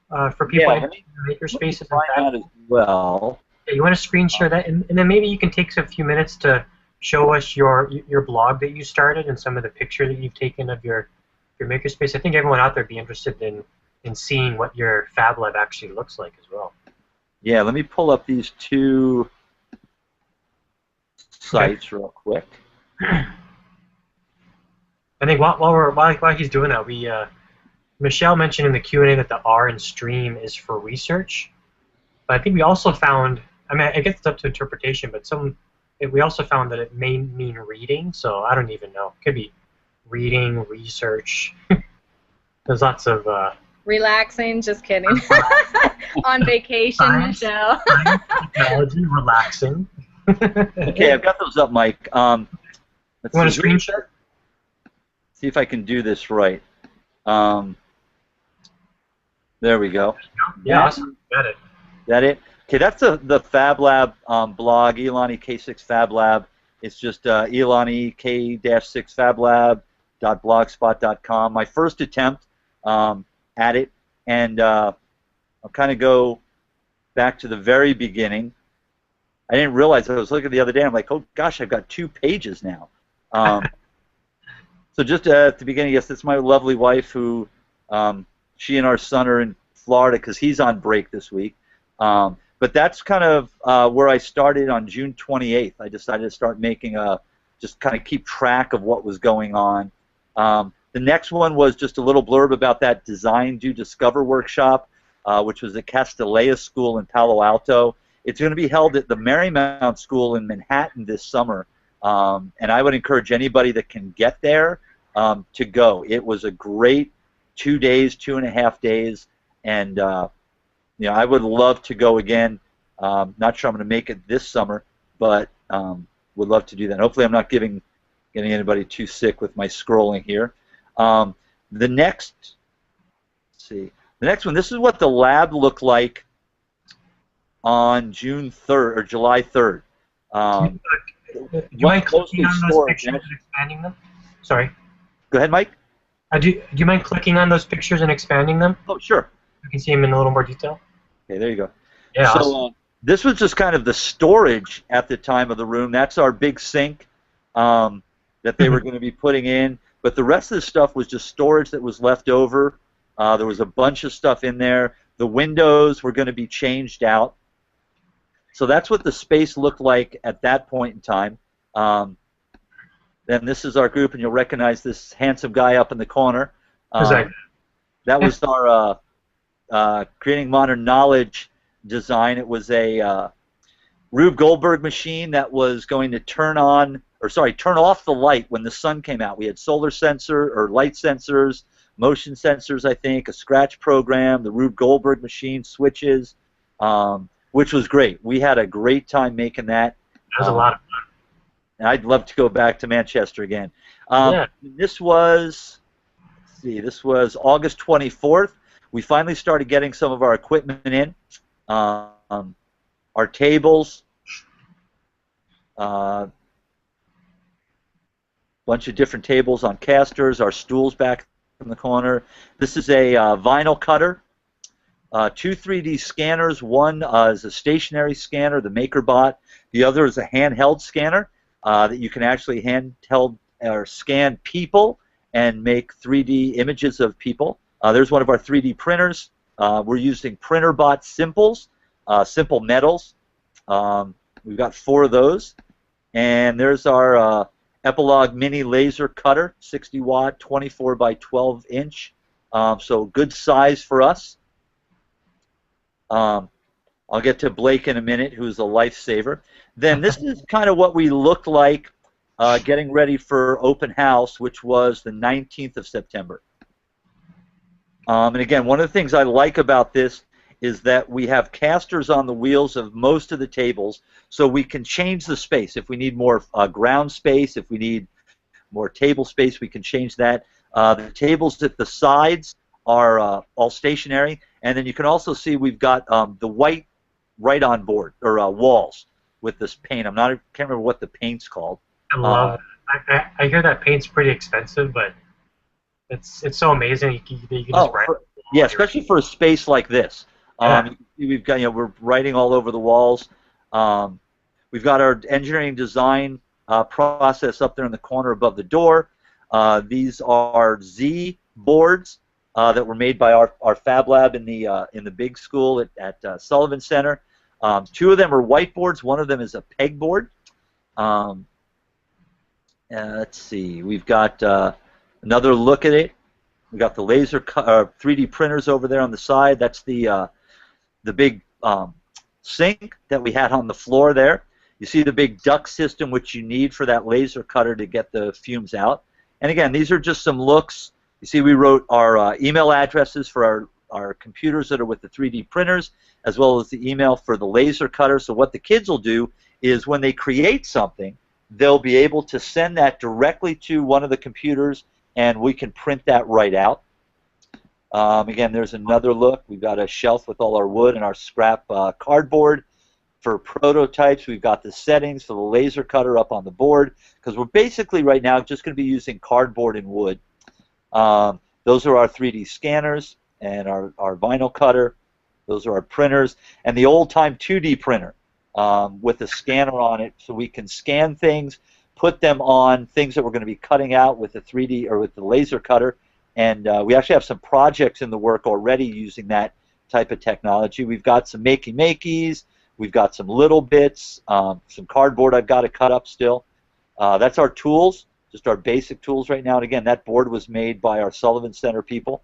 for people in makerspaces. Find that as well. Yeah, you want to screen share that, and then maybe you can take a few minutes to show us your blog that you started and some of the picture that you've taken of your makerspace. I think everyone out there would be interested in seeing what your Fab Lab actually looks like as well. Yeah, let me pull up these two sites real quick. I think while he's doing that, Michelle mentioned in the Q&A that the R in stream is for research, but I think we also found, I mean, I guess it's up to interpretation, but we also found that it may mean reading, so I don't even know. It could be reading, research. There's lots of relaxing, just kidding. On vacation, science, Michelle. Science, technology, relaxing. Okay, I've got those up, Mike. You want a screen share? See if I can do this right. There we go. Yeah, awesome. Got it. That it? Okay, that's the Fab Lab blog, Iolani K6 Fab Lab. It's just Iolani K-6 Fab Lab.blogspot.com. My first attempt at it, and I'll kind of go back to the very beginning. I didn't realize, I was looking the other day, I'm like, oh gosh, I've got 2 pages now. So just at the beginning, yes, it's my lovely wife who, she and our son are in Florida because he's on break this week. But that's kind of where I started on June 28th. I decided to start making a just kind of keep track of what was going on. The next one was just a little blurb about that Design, Do, Discover workshop, which was at Castellea School in Palo Alto. It's going to be held at the Marymount School in Manhattan this summer, and I would encourage anybody that can get there to go. It was a great 2 days, 2.5 days, and you know, I would love to go again. Not sure I'm going to make it this summer, but would love to do that. Hopefully I'm not getting anybody too sick with my scrolling here. The next, let's see, the next one, this is what the lab looked like on June 3rd or July 3rd. Do you mind clicking on those pictures and expanding them? Sorry. Go ahead, Mike. Do you mind clicking on those pictures and expanding them? Oh, sure. You can see them in a little more detail. Okay, there you go. Yeah. So Awesome. This was just kind of the storage at the time of the room. That's our big sink that they were going to be putting in. But the rest of the stuff was just storage that was left over. There was a bunch of stuff in there. The windows were going to be changed out. So that's what the space looked like at that point in time. Then this is our group, and you'll recognize this handsome guy up in the corner. That was our Creating Modern Knowledge design. It was a Rube Goldberg machine that was going to turn off the light when the sun came out. We had solar sensor or light sensors, motion sensors, I think, a scratch program, the Rube Goldberg machine, switches, which was great. We had a great time making that. That was a lot of fun. And I'd love to go back to Manchester again. Yeah. This was, let's see, this was August 24th. We finally started getting some of our equipment in. Our tables, bunch of different tables on casters, our stools back in the corner. This is a vinyl cutter, 2 3D scanners. One is a stationary scanner, the MakerBot. The other is a handheld scanner that you can actually handheld or scan people and make 3D images of people. There's one of our 3D printers. We're using PrinterBot Simples, Simple Metals. We've got 4 of those. And there's our Epilogue Mini Laser Cutter, 60 watt, 24 by 12 inch. So good size for us. I'll get to Blake in a minute, who's a lifesaver. Then this is kind of what we looked like getting ready for open house, which was the 19th of September. And again, one of the things I like about this is that we have casters on the wheels of most of the tables, so we can change the space. If we need more ground space, if we need more table space, we can change that. The tables at the sides are all stationary, and then you can also see we've got the white right on board, or walls with this paint. I can't remember what the paint's called. I love it. I hear that paint's pretty expensive, but it's so amazing. You can just write. Yeah, especially for a space like this. We've got, we're writing all over the walls. We've got our engineering design process up there in the corner above the door. These are Z boards that were made by our Fab Lab in the big school at Sullivan Center. 2 of them are whiteboards. One of them is a pegboard. Let's see. We've got another look at it. We've got the laser 3D printers over there on the side. That's the big sink that we had on the floor there. You see the big duct system which you need for that laser cutter to get the fumes out. And again, these are just some looks. You see we wrote our email addresses for our computers that are with the 3D printers, as well as the email for the laser cutter. So what the kids will do is when they create something, they'll be able to send that directly to one of the computers, and we can print that right out. Again, there's another look. We've got a shelf with all our wood and our scrap cardboard. For prototypes, we've got the settings for the laser cutter up on the board, because we're basically right now just going to be using cardboard and wood. Those are our 3D scanners and our vinyl cutter. Those are our printers. And the old-time 2D printer with a scanner on it, so we can scan things, put them on things that we're going to be cutting out with the 3D or with the laser cutter. And we actually have some projects in the work already using that type of technology. We've got some makey-makeys. We've got some little bits, some cardboard I've got to cut up still. That's our tools, just our basic tools right now. And again, that board was made by our Sullivan Center people.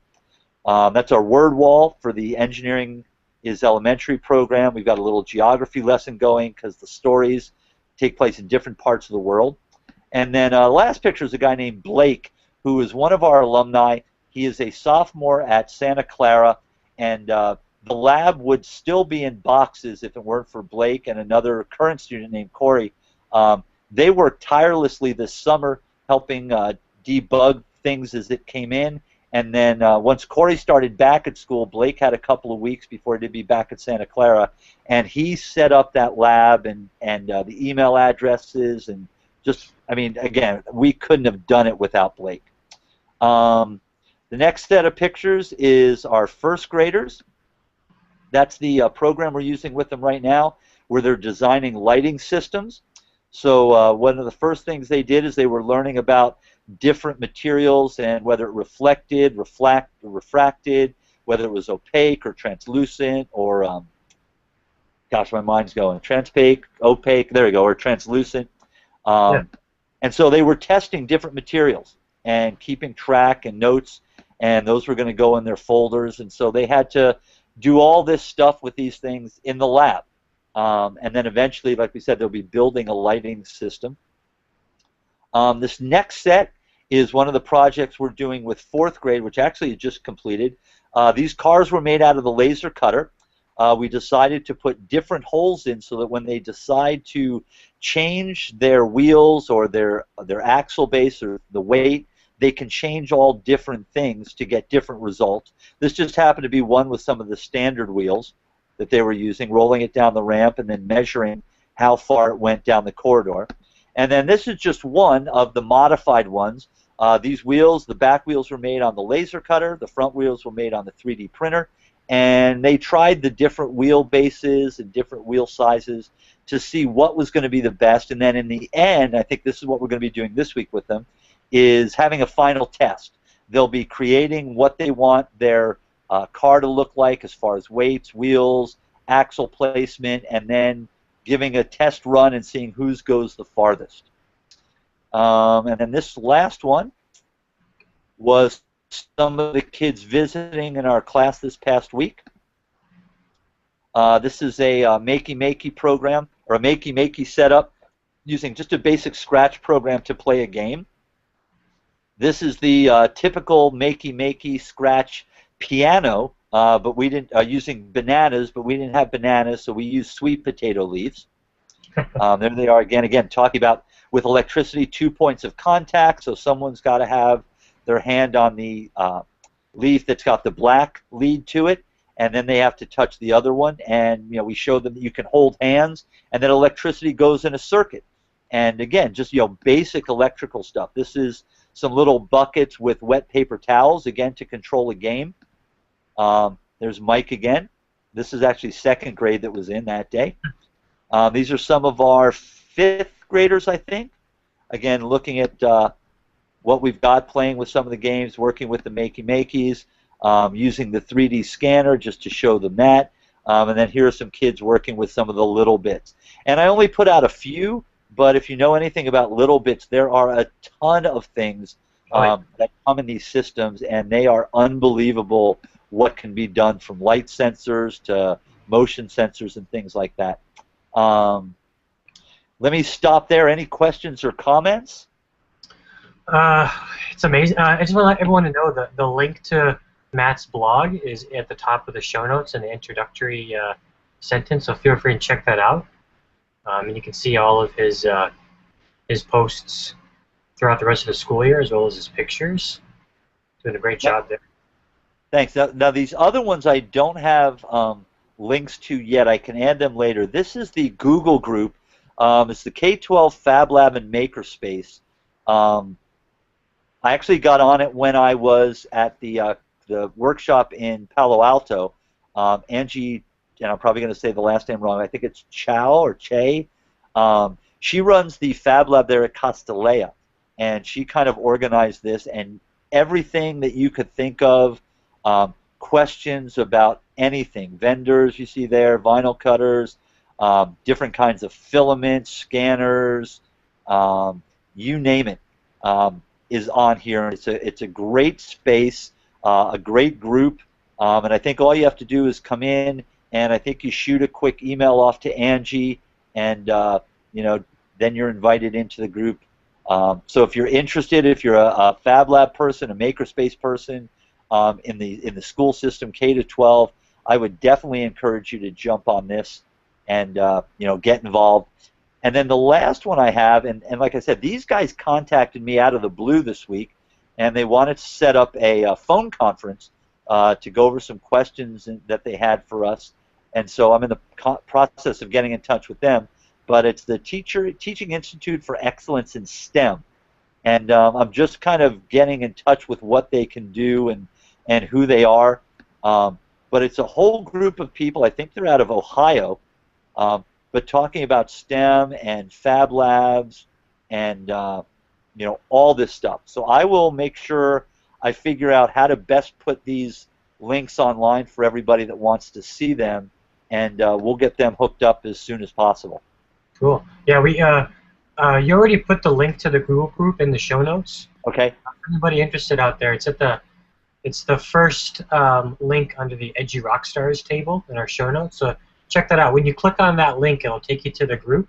That's our word wall for the engineering is elementary program. We've got a little geography lesson going because the stories take place in different parts of the world. And then the last picture is a guy named Blake, who is one of our alumni. He is a sophomore at Santa Clara, and the lab would still be in boxes if it weren't for Blake and another current student named Corey. They worked tirelessly this summer helping debug things as it came in. And then once Corey started back at school, Blake had a couple of weeks before he'd be back at Santa Clara, and he set up that lab and the email addresses and just, I mean, again, we couldn't have done it without Blake. The next set of pictures is our first graders. That's the program we're using with them right now, where they're designing lighting systems. So one of the first things they did is they were learning about different materials and whether it reflected, refracted, whether it was opaque or translucent or, gosh, my mind's going, transpaque, opaque, there you go, or translucent. Yeah. And so they were testing different materials and keeping track and notes, and those were going to go in their folders, and so they had to do all this stuff with these things in the lab. And then eventually, like we said, they'll be building a lighting system. This next set is one of the projects we're doing with fourth grade, which actually is just completed. These cars were made out of the laser cutter. We decided to put different holes in so that when they decide to change their wheels or their axle base or the weight, they can change all different things to get different results. This just happened to be one with some of the standard wheels that they were using, rolling it down the ramp and then measuring how far it went down the corridor. And then this is just one of the modified ones. These wheels, the back wheels were made on the laser cutter, the front wheels were made on the 3D printer, and they tried the different wheel bases and different wheel sizes to see what was going to be the best. And then in the end, I think this is what we're going to be doing this week with them, is having a final test. They'll be creating what they want their car to look like as far as weights, wheels, axle placement, and then giving a test run and seeing whose goes the farthest. And then this last one was some of the kids visiting in our class this past week. This is a Makey program, or a Makey setup using just a basic Scratch program to play a game. This is the typical Makey Scratch piano, but we didn't using bananas, but we didn't have bananas, so we used sweet potato leaves. There they are again talking about with electricity 2 points of contact, so someone's got to have their hand on the leaf that's got the black lead to it, and then they have to touch the other one, and we show them that you can hold hands, and then electricity goes in a circuit. And again, just basic electrical stuff. This is some little buckets with wet paper towels, again, to control a game. There's Mike again. This is actually second grade that was in that day. These are some of our fifth graders, I think. Again, looking at what we've got, playing with some of the games, working with the Makeys, using the 3D scanner just to show them that. And then here are some kids working with some of the little bits. And I only put out a few, but if you know anything about little bits, there are a ton of things that come in these systems, and they are unbelievable what can be done from light sensors to motion sensors and things like that. Let me stop there. Any questions or comments? It's amazing. I just want to let everyone to know that the link to Matt's blog is at the top of the show notes in the introductory sentence, so feel free to check that out. And you can see all of his posts throughout the rest of the school year, as well as his pictures. Doing a great job there. Thanks. Now these other ones I don't have links to yet. I can add them later. This is the Google group. It's the K-12 Fab Lab and Makerspace. I actually got on it when I was at the workshop in Palo Alto. Angie, and I'm probably going to say the last name wrong, I think it's Chow or Che. She runs the Fab Lab there at Castellea, and she kind of organized this, and everything that you could think of, questions about anything, vendors you see there, vinyl cutters, different kinds of filaments, scanners, you name it, is on here. It's a great space, a great group, and I think all you have to do is come in, and I think you shoot a quick email off to Angie, and then you're invited into the group. So if you're interested, if you're a Fab Lab person, a makerspace person, in the school system K to 12, I would definitely encourage you to jump on this and get involved. And then the last one I have, and like I said, these guys contacted me out of the blue this week, and they wanted to set up a phone conference to go over some questions that they had for us. And so I'm in the process of getting in touch with them. But it's the Teaching Institute for Excellence in STEM. And I'm just kind of getting in touch with what they can do and who they are. But it's a whole group of people. I think they're out of Ohio. But talking about STEM and Fab Labs and all this stuff. So I will make sure I figure out how to best put these links online for everybody that wants to see them, and we'll get them hooked up as soon as possible. Cool. Yeah, you already put the link to the Google group in the show notes. Okay. Anybody interested out there? It's the first link under the EduRockStars table in our show notes. So check that out. When you click on that link, it'll take you to the group,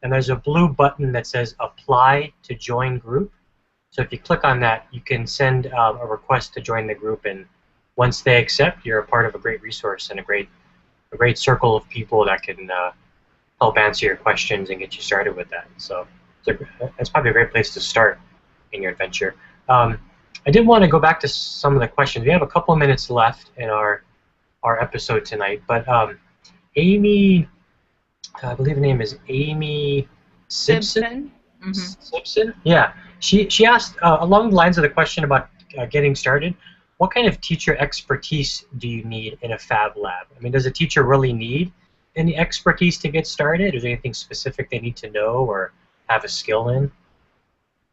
and there's a blue button that says Apply to Join Group. So if you click on that, you can send a request to join the group, and once they accept, you're a part of a great resource and a great circle of people that can help answer your questions and get you started with that. So that's probably a great place to start in your adventure. I did want to go back to some of the questions. We have a couple of minutes left in our episode tonight, but Amy, I believe the name is Amy Simpson. Simpson? Yeah. She asked, along the lines of the question about getting started, what kind of teacher expertise do you need in a Fab Lab? I mean, does a teacher really need any expertise to get started? Is there anything specific they need to know or have a skill in?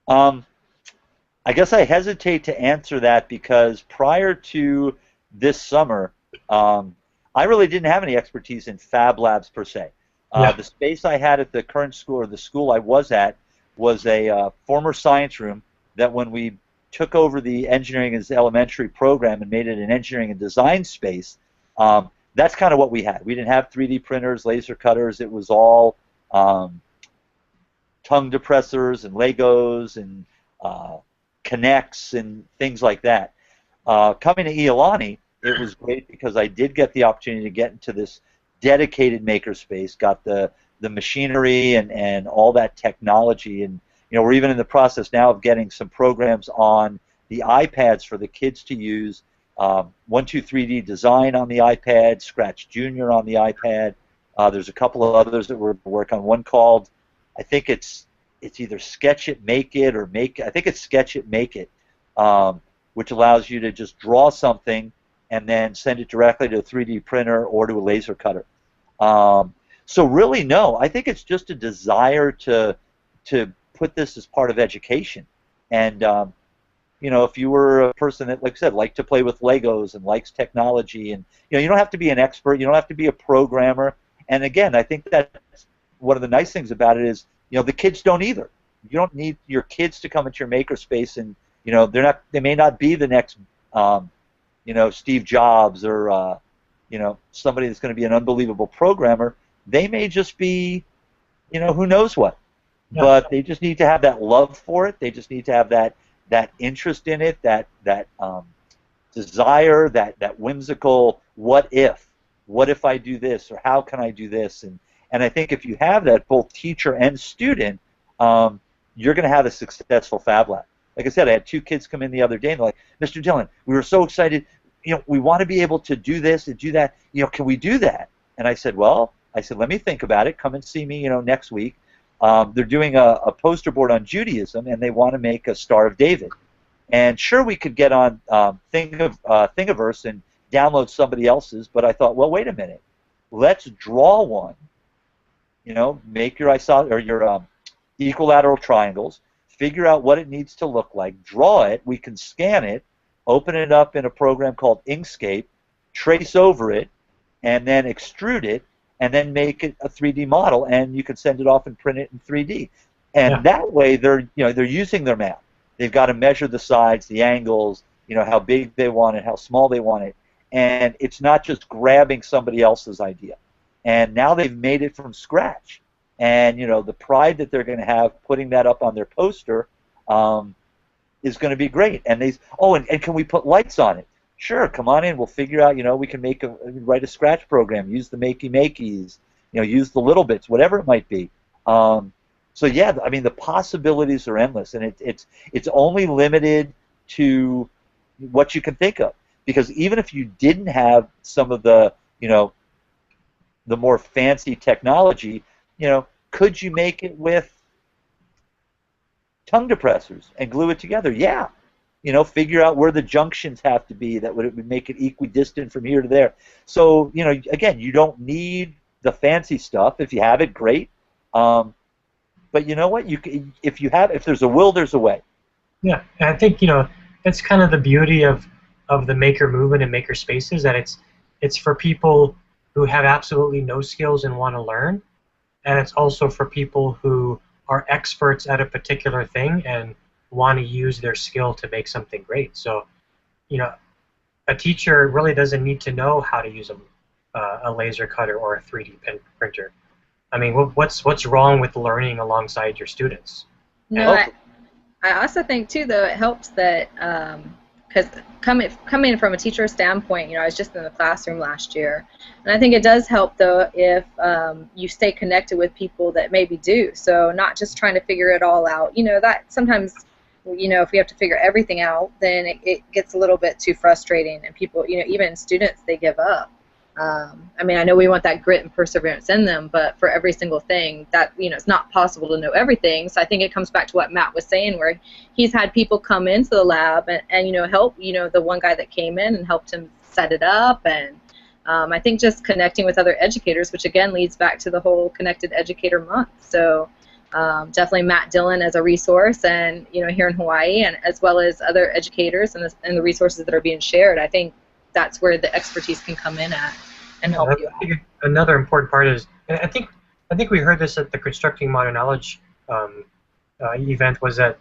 I guess I hesitate to answer that because prior to this summer, I really didn't have any expertise in Fab Labs per se. The space I had at the current school, or the school I was at, was a former science room that when we took over the engineering as elementary program and made it an engineering and design space, that's kind of what we had. We didn't have 3D printers, laser cutters. It was all tongue depressors and Legos and Connects and things like that. Coming to Iolani, it was great because I did get the opportunity to get into this dedicated makerspace, got the machinery and all that technology, and we're even in the process now of getting some programs on the iPads for the kids to use. 123D Design on the iPad, Scratch Junior on the iPad. There's a couple of others that we're working on. One called, I think it's either Sketch It, Make It, or I think it's Sketch It, Make It, which allows you to just draw something and then send it directly to a 3D printer or to a laser cutter. So really, no, I think it's just a desire to put this as part of education. And if you were a person that, like I said, liked to play with Legos and likes technology, and you don't have to be an expert, you don't have to be a programmer. And again, I think that's one of the nice things about it is, the kids don't either. You don't need your kids to come into your makerspace, and they may not be the next Steve Jobs or somebody that's going to be an unbelievable programmer. They may just be who knows what. Yeah. But they just need to have that love for it. They just need to have that interest in it, that desire, that whimsical what if I do this, or how can I do this, and I think if you have that, both teacher and student, you're going to have a successful Fab Lab. Like I said, I had 2 kids come in the other day and they're like, Mr. Dillon, we were so excited, we want to be able to do this and do that, can we do that? And I said, let me think about it, come and see me, next week. They're doing a poster board on Judaism, and they want to make a Star of David. And sure, we could get on Thingiverse and download somebody else's, but I thought, well, wait a minute, let's draw one. Make your your equilateral triangles, figure out what it needs to look like, draw it. We can scan it, open it up in a program called Inkscape, trace over it, and then extrude it, and then make it a 3D model, and you can send it off and print it in 3D. And Yeah. that way they're using their math. They've got to measure the sides, the angles, how big they want it, how small they want it, and it's not just grabbing somebody else's idea. And now they've made it from scratch, and the pride that they're going to have putting that up on their poster is going to be great. And and can we put lights on it? Sure, come on in. We'll figure out. We can write a scratch program, use the makeys, use the little bits, whatever it might be. So yeah, I mean the possibilities are endless, and it's only limited to what you can think of. Because even if you didn't have some of the the more fancy technology, could you make it with tongue depressors and glue it together? Yeah. Figure out where the junctions have to be that would make it equidistant from here to there. So, again, you don't need the fancy stuff. If you have it, great. But you know what? If there's a will, there's a way. Yeah, and I think that's kind of the beauty of the maker movement and maker spaces, that it's for people who have absolutely no skills and want to learn, and it's also for people who are experts at a particular thing and want to use their skill to make something great. So, a teacher really doesn't need to know how to use a laser cutter or a 3D printer. I mean, what's wrong with learning alongside your students? No, I also think too, though, it helps that because coming from a teacher standpoint, I was just in the classroom last year, and I think it does help though if you stay connected with people that maybe do. So not just trying to figure it all out. That sometimes, if we have to figure everything out, then it gets a little bit too frustrating, and people, even students, they give up. I mean, I know we want that grit and perseverance in them, but for every single thing that, it's not possible to know everything. So I think it comes back to what Matt was saying, where he's had people come into the lab and help, the one guy that came in and helped him set it up. And I think just connecting with other educators, which again leads back to the whole Connected Educator Month. So definitely Matt Dillon as a resource, and, here in Hawaii, and as well as other educators and the resources that are being shared. I think that's where the expertise can come in at and help you out. Another important part is, I think we heard this at the Constructing Modern Knowledge event, was that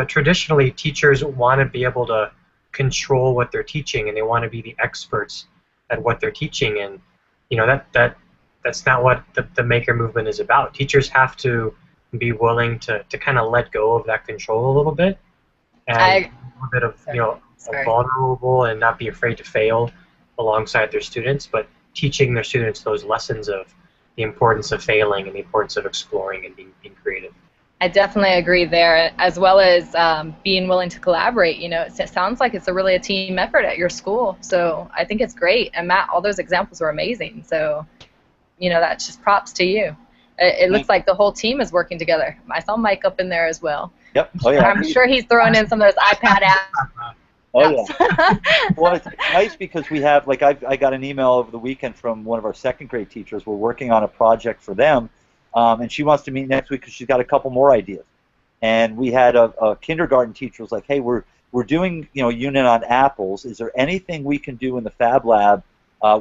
traditionally teachers want to be able to control what they're teaching, and they want to be the experts at what they're teaching, and that's not what the maker movement is about. Teachers have to be willing to kind of let go of that control a little bit, and a little bit of vulnerable, and not be afraid to fail alongside their students, but teaching their students those lessons of the importance of failing and the importance of exploring and being creative. I definitely agree there, as well as being willing to collaborate. It sounds like it's really a team effort at your school, so I think it's great. And Matt, all those examples were amazing, so that's just props to you. It looks like the whole team is working together. I saw Mike up in there as well. Yep. Oh, yeah. I'm sure he's throwing in some of those iPad apps. Oh yeah. Well, it's nice because we have, I got an email over the weekend from one of our second grade teachers. We're working on a project for them, and she wants to meet next week because she's got a couple more ideas. And we had a kindergarten teacher was like, "Hey, we're doing a unit on apples. Is there anything we can do in the Fab Lab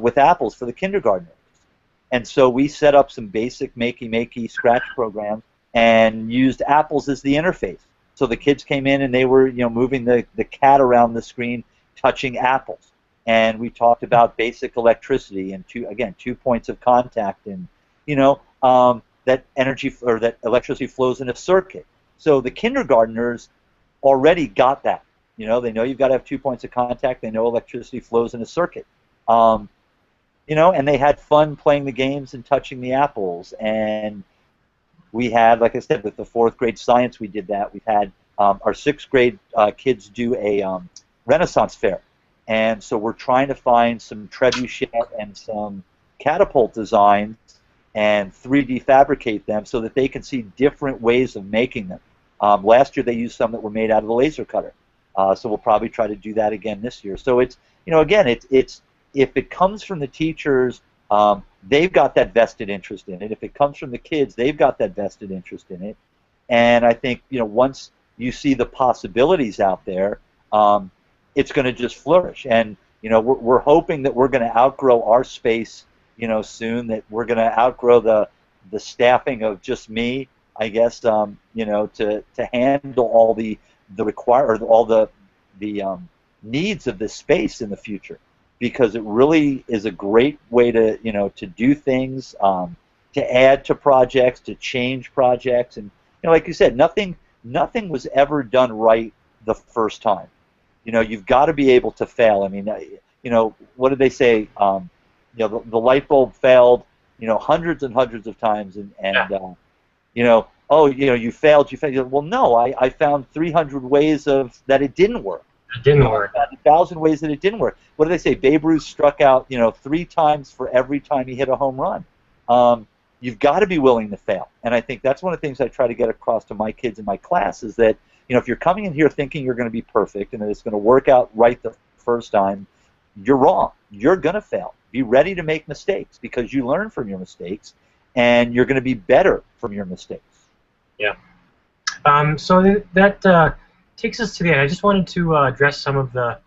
with apples for the kindergartners?" And so we set up some basic makey scratch programs and used apples as the interface. So the kids came in and they were, moving the cat around the screen, touching apples. And we talked about basic electricity and two points of contact, and that that electricity flows in a circuit. So the kindergartners already got that. They know you've got to have 2 points of contact. They know electricity flows in a circuit. And they had fun playing the games and touching the apples. And we had, like I said, with the 4th grade science, we did that. We've had our 6th grade kids do a Renaissance fair. And so we're trying to find some trebuchet and some catapult designs and 3D fabricate them so that they can see different ways of making them. Last year they used some that were made out of the laser cutter. So we'll probably try to do that again this year. So it's, again, it's if it comes from the teachers, they've got that vested interest in it. If it comes from the kids, they've got that vested interest in it. And I think, once you see the possibilities out there, it's going to just flourish. And, we're hoping that we're going to outgrow our space, soon, that we're going to outgrow the staffing of just me I guess, you know, to handle all the needs of this space in the future, because it really is a great way to, you know, to do things, to add to projects, to change projects, and, you know, like you said, nothing was ever done right the first time. You know, you've got to be able to fail. I mean, you know, what did they say? You know, the light bulb failed, you know, hundreds and hundreds of times, and you know, oh, you know, you failed. Well, no, I found 300 ways that it didn't work. It didn't work. 1,000 ways that it didn't work. What do they say? Babe Ruth struck out, you know, 3 times for every time he hit a home run. You've got to be willing to fail, and I think that's one of the things I try to get across to my kids in my class is that, you know, if you're coming in here thinking you're going to be perfect and that it's going to work out right the first time, you're wrong. You're going to fail. Be ready to make mistakes, because you learn from your mistakes, and you're going to be better from your mistakes. Yeah. So that takes us to the end. I just wanted to address some of the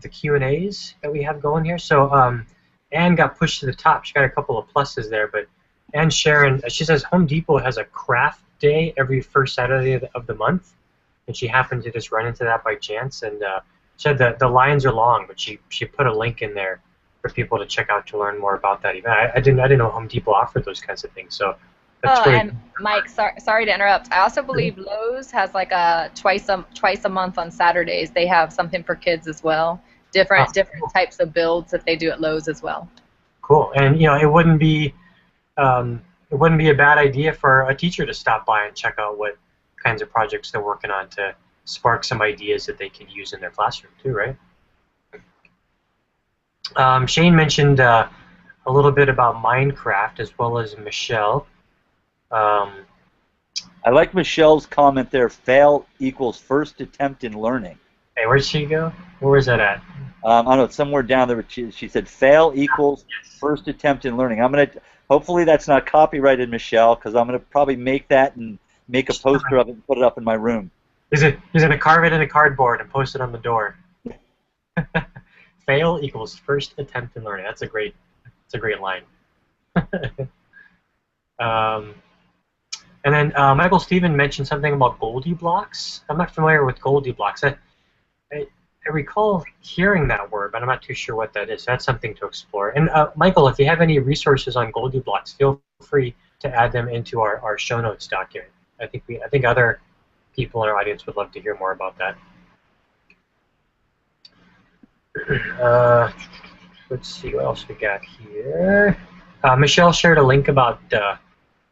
Q&As that we have going here. So Anne got pushed to the top. She got a couple of pluses there, but Anne Sharon, she says Home Depot has a craft day every first Saturday of the month, and she happened to just run into that by chance, and said that the lines are long, but she put a link in there for people to check out to learn more about that event. I didn't know Home Depot offered those kinds of things, so that's great. And Mike, sorry to interrupt. I also believe Lowe's has like a twice a month on Saturdays. They have something for kids as well. Different types of builds that they do at Lowe's as well. Cool. And, you know, it wouldn't be a bad idea for a teacher to stop by and check out what kinds of projects they're working on to spark some ideas that they could use in their classroom too, right? Shane mentioned a little bit about Minecraft, as well as Michelle. I like Michelle's comment there. Fail equals first attempt in learning. Hey, where'd she go? Where was that at? I don't know. It's somewhere down there. She said fail equals first attempt in learning. Hopefully that's not copyrighted, Michelle, because I'm gonna probably make that and make a poster of it and put it up in my room. He's gonna carve it in a cardboard and post it on the door. Fail equals first attempt in learning. That's a great line. And then Michael Stephen mentioned something about Goldie blocks. I'm not familiar with Goldie blocks. I recall hearing that word, but I'm not too sure what that is. That's something to explore. And Michael, if you have any resources on Goldie blocks, feel free to add them into our show notes document. I think other people in our audience would love to hear more about that. Let's see what else we got here. Michelle shared a link about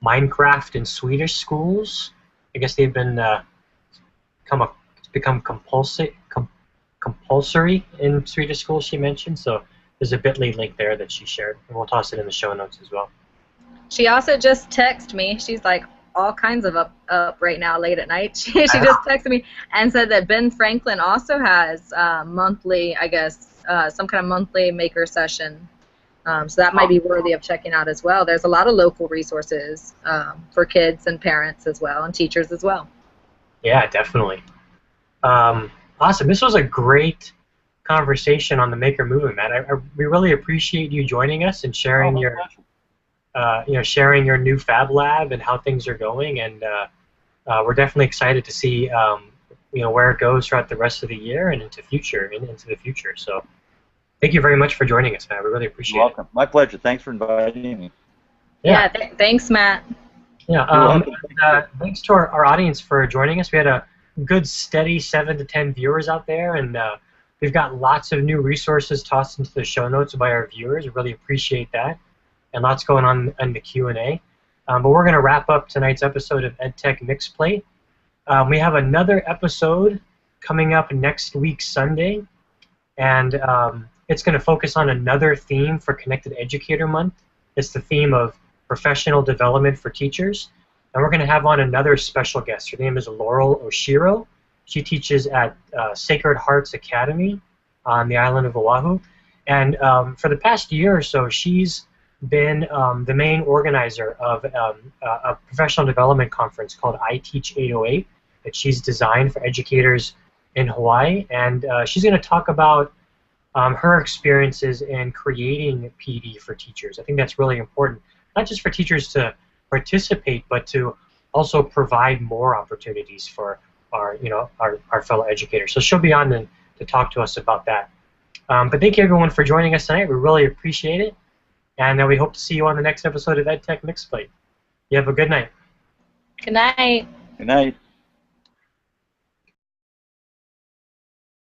Minecraft in Swedish schools. I guess they've been become compulsory in Swedish schools, she mentioned. So there's a bit.ly link there that she shared, and we'll toss it in the show notes as well. She also just texted me. She's like all kinds of up right now late at night. She just texted me and said that Ben Franklin also has monthly, I guess, some kind of monthly maker session. So that might be worthy of checking out as well. There's a lot of local resources for kids and parents as well, and teachers as well. Yeah, definitely. Awesome. This was a great conversation on the Maker Movement, Matt. We really appreciate you joining us and sharing sharing your new Fab Lab and how things are going. And we're definitely excited to see where it goes throughout the rest of the year and into the future. So thank you very much for joining us, Matt. We really appreciate it. You're welcome. My pleasure. Thanks for inviting me. Yeah, thanks, Matt. Yeah. Thanks to our audience for joining us. We had a good, steady 7 to 10 viewers out there, and we've got lots of new resources tossed into the show notes by our viewers. We really appreciate that, and lots going on in the Q&A. But we're going to wrap up tonight's episode of EdTech Mix Plate. We have another episode coming up next week, Sunday, and it's going to focus on another theme for Connected Educator Month. It's the theme of professional development for teachers. And we're going to have on another special guest. Her name is Laurel Oshiro. She teaches at Sacred Hearts Academy on the island of Oahu. And for the past year or so, she's been the main organizer of a professional development conference called I Teach 808 that she's designed for educators in Hawaii. And she's going to talk about her experiences in creating PD for teachers. I think that's really important, not just for teachers to participate, but to also provide more opportunities for our our fellow educators. So she'll be on to talk to us about that. But thank you everyone for joining us tonight. We really appreciate it, and we hope to see you on the next episode of EdTech Mixed Plate. You have a good night. Good night. Good night.